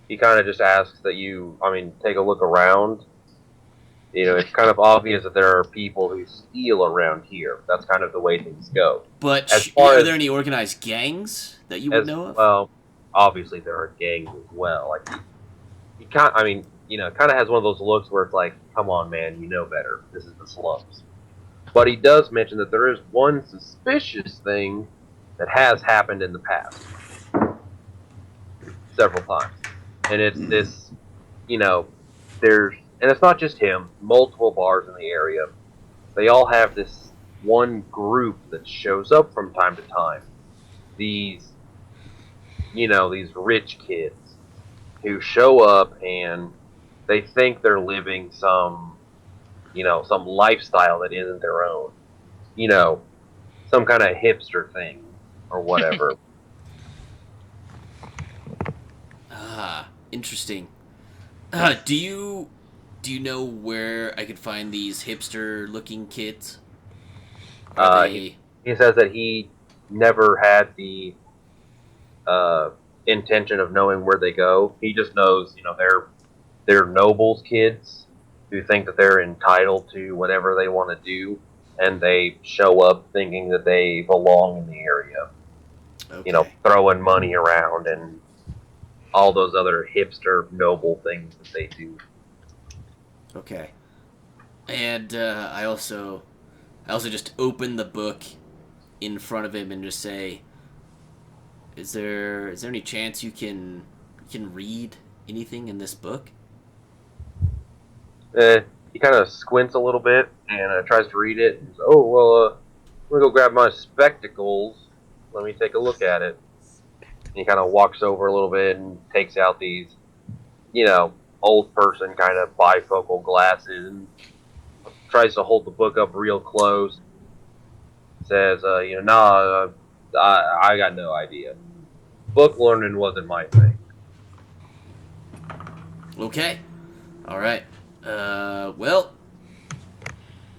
he kind of just asks that you, take a look around. It's kind of obvious that there are people who steal around here. That's kind of the way things go. But are there any organized gangs that you would know of? Well, obviously there are gangs as well. Like, he kind of has one of those looks where it's like, come on, man, you know better. This is the slums. But he does mention that there is one suspicious thing that has happened in the past. Several times. And it's this, and it's not just him, multiple bars in the area. They all have this one group that shows up from time to time. These rich kids who show up and they think they're living some lifestyle that isn't their own. Some kind of hipster thing or whatever. Ah, interesting. Do you know where I could find these hipster-looking kids? Are He, they he says that he never had the uh, intention of knowing where they go. He just knows, they're nobles' kids who think that they're entitled to whatever they want to do, and they show up thinking that they belong in the area. okay? Throwing money around and all those other hipster noble things that they do. Okay. And I also just open the book in front of him and just say, is there any chance you can read anything in this book? He kind of squints a little bit and tries to read it. He's, oh well, I'm gonna go grab my spectacles. Let me take a look at it. And he kind of walks over a little bit and takes out these, you know, old person kind of bifocal glasses and tries to hold the book up real close. Says, nah, I got no idea. Book learning wasn't my thing. Okay. All right. Well,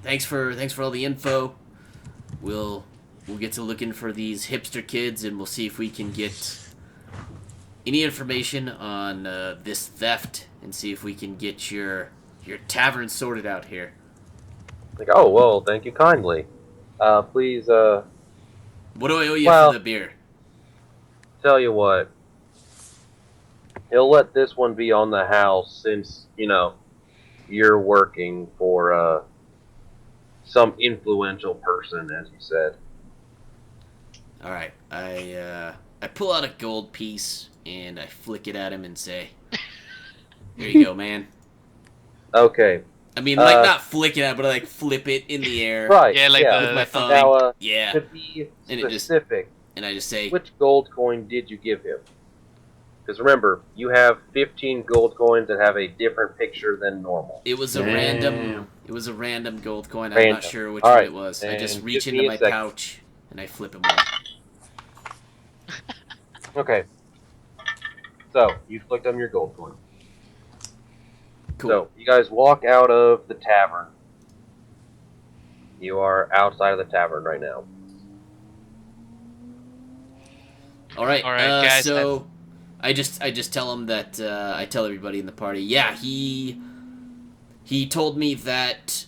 thanks for all the info. We'll get to looking for these hipster kids, and we'll see if we can get any information on this theft, and see if we can get your tavern sorted out here. Like, oh well, thank you kindly. Please, What do I owe you for well, the beer? tell you what, he'll let this one be on the house since you're working for some influential person, as you said. All right. I pull out a gold piece and I flick it at him and say, "Here you go, man." Okay, I mean, like not flick it at, but I like flip it in the air right, Yeah, like yeah. with my the thumb. thumbing. Yeah, To be and it just specific, and I just say, which gold coin did you give him? Because remember, you have 15 gold coins that have a different picture than normal. it was a Damn. random gold coin. I'm not Random. sure which All one right, it was. I just then reach give into me a my second. pouch and I flip him one. Okay, so you flicked on your gold coin. Cool. So you guys walk out of the tavern. You are outside of the tavern right now. All right. All right, guys. So I just tell him that I tell everybody in the party. Yeah, he told me that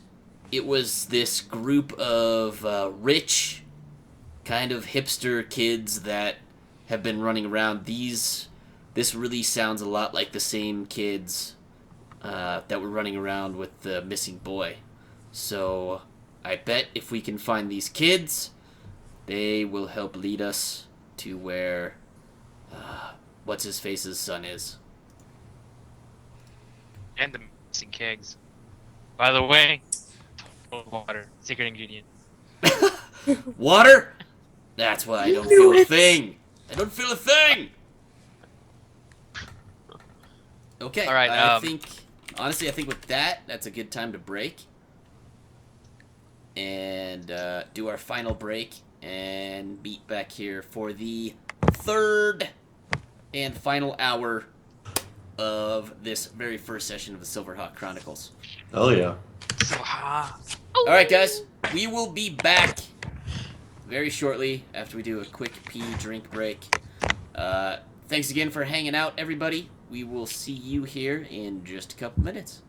it was this group of rich, kind of hipster kids that have been running around. This really sounds a lot like the same kids that were running around with the missing boy. So I bet if we can find these kids, they will help lead us to where what's his face's son is. And the missing kegs. By the way, water, secret ingredient. Water? That's why I don't knew feel a it. thing. I don't feel a thing. Okay. All right, Honestly, I think with that, that's a good time to break and do our final break and meet back here for the third and final hour of this very first session of the Silverhawk Chronicles. Hell yeah. So hot. All right, guys, we will be back very shortly after we do a quick pee drink break. Thanks again for hanging out, everybody. We will see you here in just a couple minutes.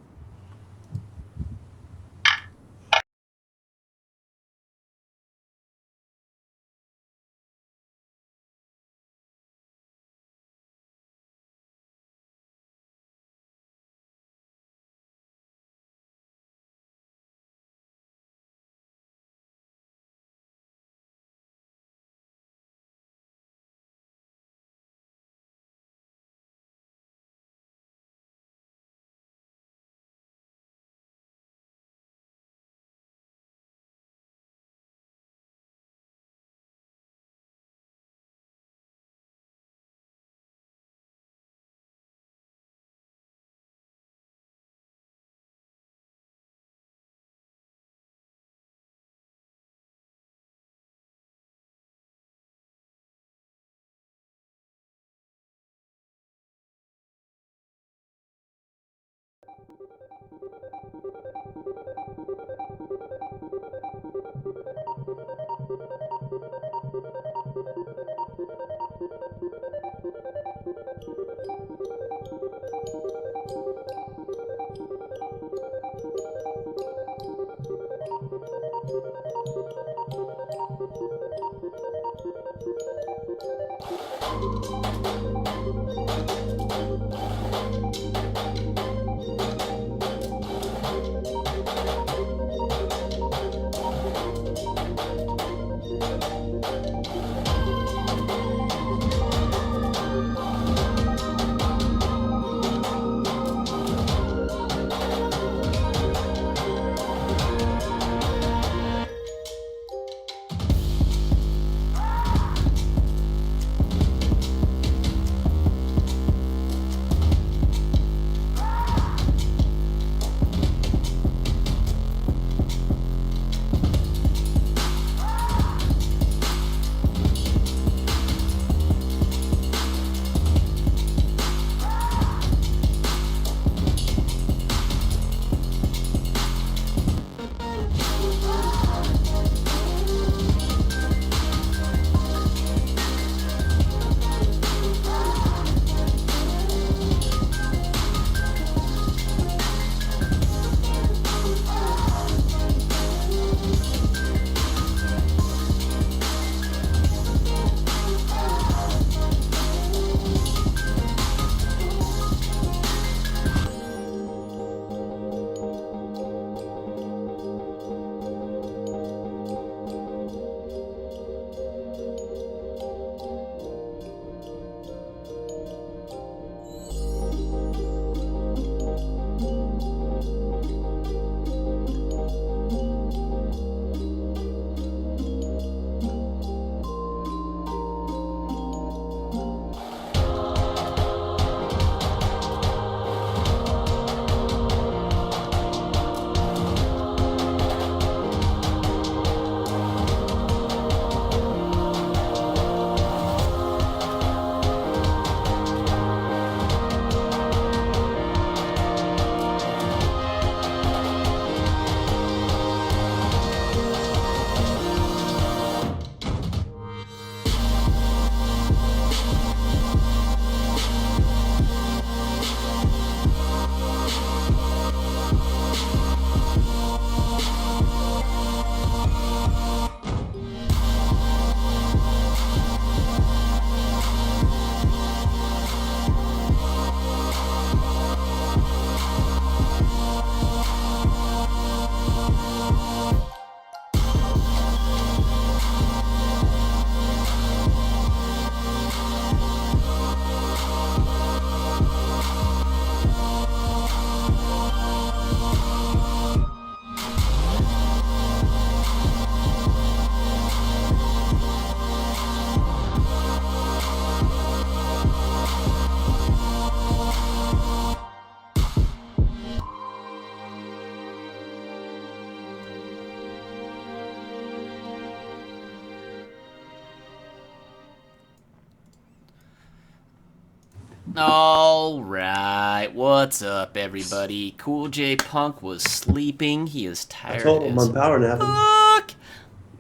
Alright, what's up, everybody? Cool J Punk was sleeping. He is I tired told him as I'm power napping.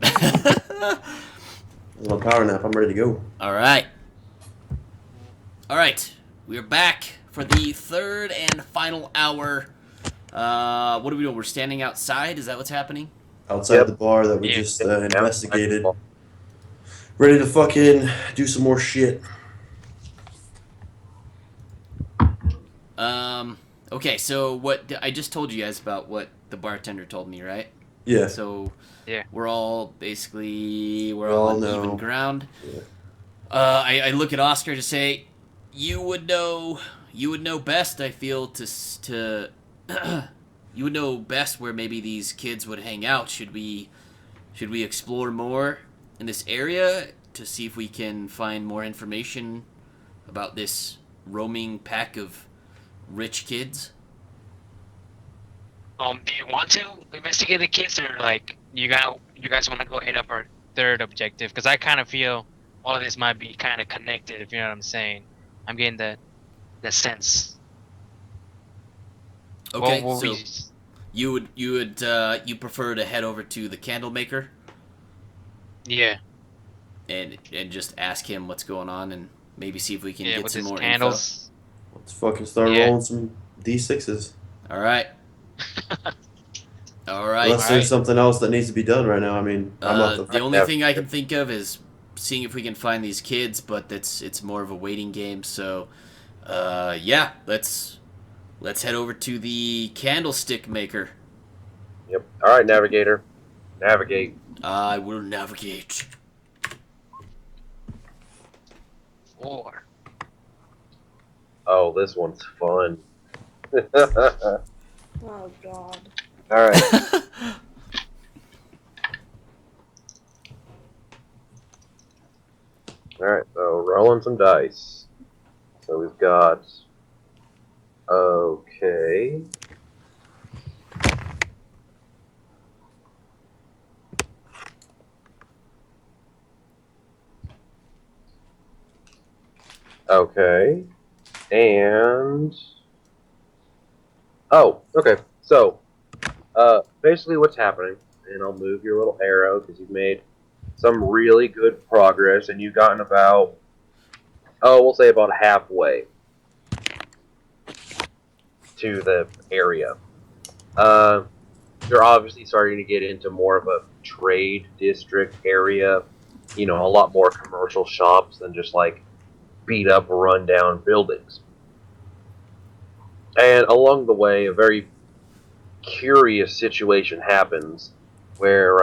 fuck. I'm on power nap. I'm ready to go. Alright. Alright, we're back for the third and final hour. What are we doing? We're standing outside? Is that what's happening? Outside Yep. the bar that we Yeah. just investigated. Ready to fucking do some more shit. Okay, so what I just told you guys about what the bartender told me, right? Yeah. So Yeah. we're all basically We all all on know. even ground. Yeah. I look at Oscar to say, you would know best. I feel to you would know best where maybe these kids would hang out. Should we explore more in this area to see if we can find more information about this roaming pack of rich kids? Do you want to investigate the kids, or like you guys want to go hit up our third objective? Because I kind of feel all of this might be kind of connected. If you know what I'm saying, I'm getting the sense. Okay, What so we- you prefer to head over to the candle maker yeah, and just ask him what's going on and maybe see if we can yeah, get with some his more candles. Let's fucking start Yeah. rolling some D6s. info. All right. All right. Unless there's something else that needs to be done right now. I mean, I'm not The the. only thing I can think of is seeing if we can find these kids, but it's more of a waiting game. So, yeah, let's head over to the candlestick maker. Yep. All right, navigator. Navigate. I will navigate. 4. Oh, this one's fun. Oh God. All right. All right. So rolling some dice. So we've got. Okay. Okay. And. Oh, okay. So, basically what's happening, and I'll move your little arrow because you've made some really good progress, and you've gotten about, we'll say about halfway to the area. You're obviously starting to get into more of a trade district area, you know, a lot more commercial shops than just like beat up, run down buildings. And along the way, a very curious situation happens where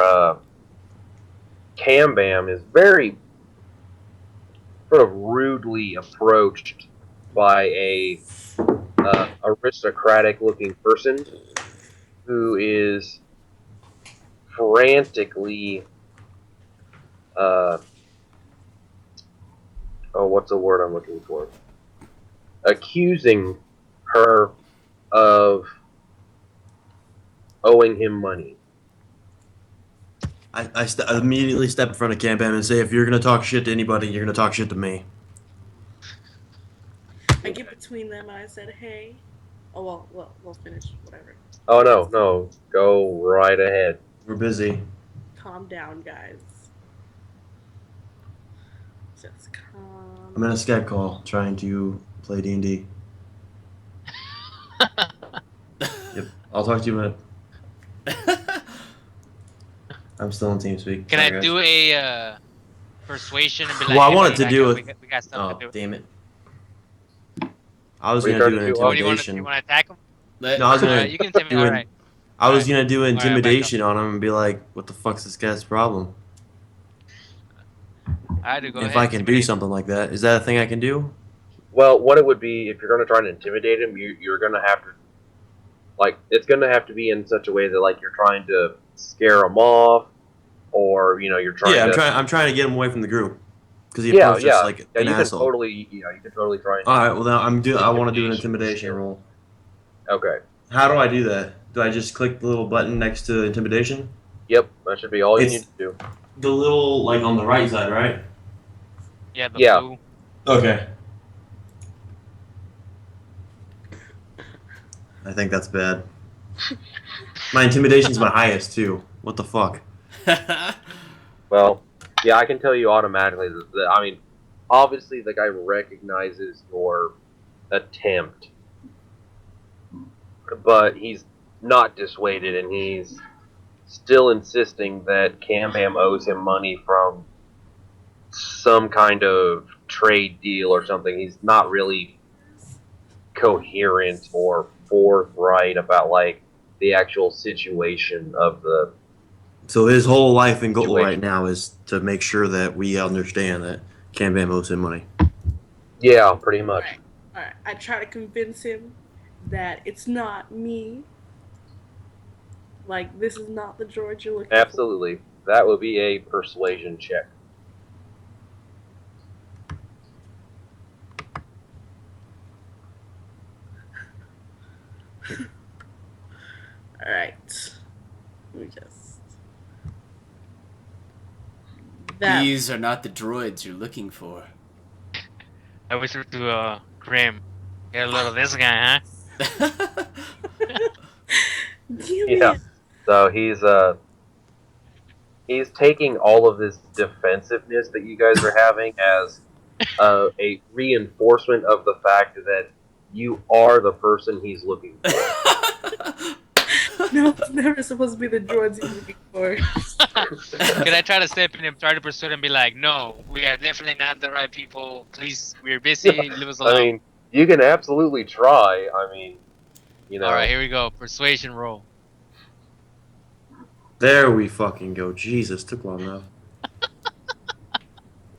Cam Bam is very sort of rudely approached by a aristocratic-looking person who is frantically, what's the word I'm looking for? Accusing her of owing him money. I immediately step in front of Cam Bam and say, if you're gonna talk shit to anybody, you're gonna talk shit to me. I get between them and I said, "Hey." Oh well, we'll finish. Whatever. Oh no, go right ahead. We're busy. Calm down, guys. Just calm. I'm in a Skype call trying to play D&D. Yep. I'll talk to you in a minute. I'm still in TeamSpeak. Can Sorry, I guys. do a persuasion and be like, Well, I "Hey, wanted man, to do it. we got stuff Oh, to do." damn it. I was What are you gonna do trying an to do? What do you want to? intimidation. You want to attack him? No, I was gonna You can tell me. do All an- right. I was Alright. gonna do Alright, back intimidation on him and be like, "What the fuck's this guy's problem?" I do. Go If ahead. I can do intimidate. something like that, is that a thing I can do? Well, what it would be if you're going to try and intimidate him, you're going to have to, like, it's going to have to be in such a way that like you're trying to scare him off, or you know you're trying Yeah, to. I'm trying to get him away from the group because he Yeah, approached yeah, us like yeah. an You asshole. you can totally try. And All right, well then I want to do an Intimidation. intimidation roll. Okay. How do I do that? Do I just click the little button next to intimidation? Yep, that should be all you It's- need to do. The little like on the right side, right? Yeah. The Yeah. blue. Okay. I think that's bad. My intimidation's my highest too. What the fuck? Well, yeah, I can tell you automatically that I mean, obviously the guy recognizes your attempt, but he's not dissuaded, and he's still insisting that Cam Bam owes him money from some kind of trade deal or something. He's not really coherent or forthright about like the actual situation of the. So his whole life and goal Situation. right now is to make sure that we understand that Cam Bam owes him money. Yeah, pretty much. Alright. I try to convince him that it's not me. Like, this is not the George you're looking for. Absolutely. That would be a persuasion check. Alright. Let me just. That. These are not the droids you're looking for. I wish to Grim. Get a little of this guy, huh? Damn Yeah. it. So he's taking all of this defensiveness that you guys are having as a reinforcement of the fact that you are the person he's looking for. No, it's never supposed to be the droids you're looking for. Can I try to step in and try to persuade him and be like, no, we are definitely not the right people. Please, we're busy. Leave us alone. I mean, you can absolutely try. I mean, you know. All right, here we go. Persuasion roll. There we fucking go. Jesus, took long enough.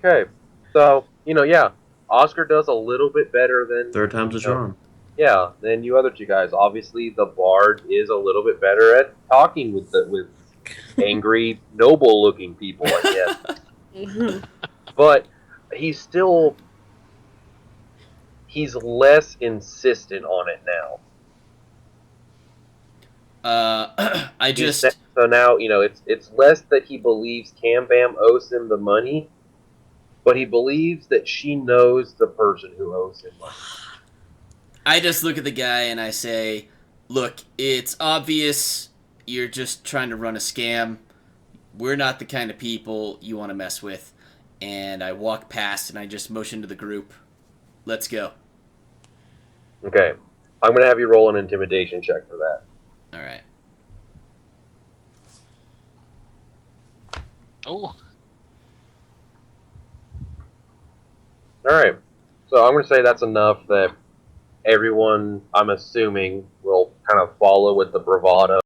Okay, so yeah, Oscar does a little bit better than Third time's a charm. yeah than you other two guys. Obviously, the bard is a little bit better at talking with angry, noble-looking people, I guess. But he's less insistent on it now. I just So now it's less that he believes Cam Bam owes him the money, but he believes that she knows the person who owes him money. I just look at the guy and I say, "Look, it's obvious you're just trying to run a scam. We're not the kind of people you want to mess with." And I walk past and I just motion to the group, "Let's go." Okay, I'm gonna have you roll an intimidation check for that. All right. Oh, All right, so I'm gonna say that's enough that everyone, I'm assuming, will kind of follow with the bravado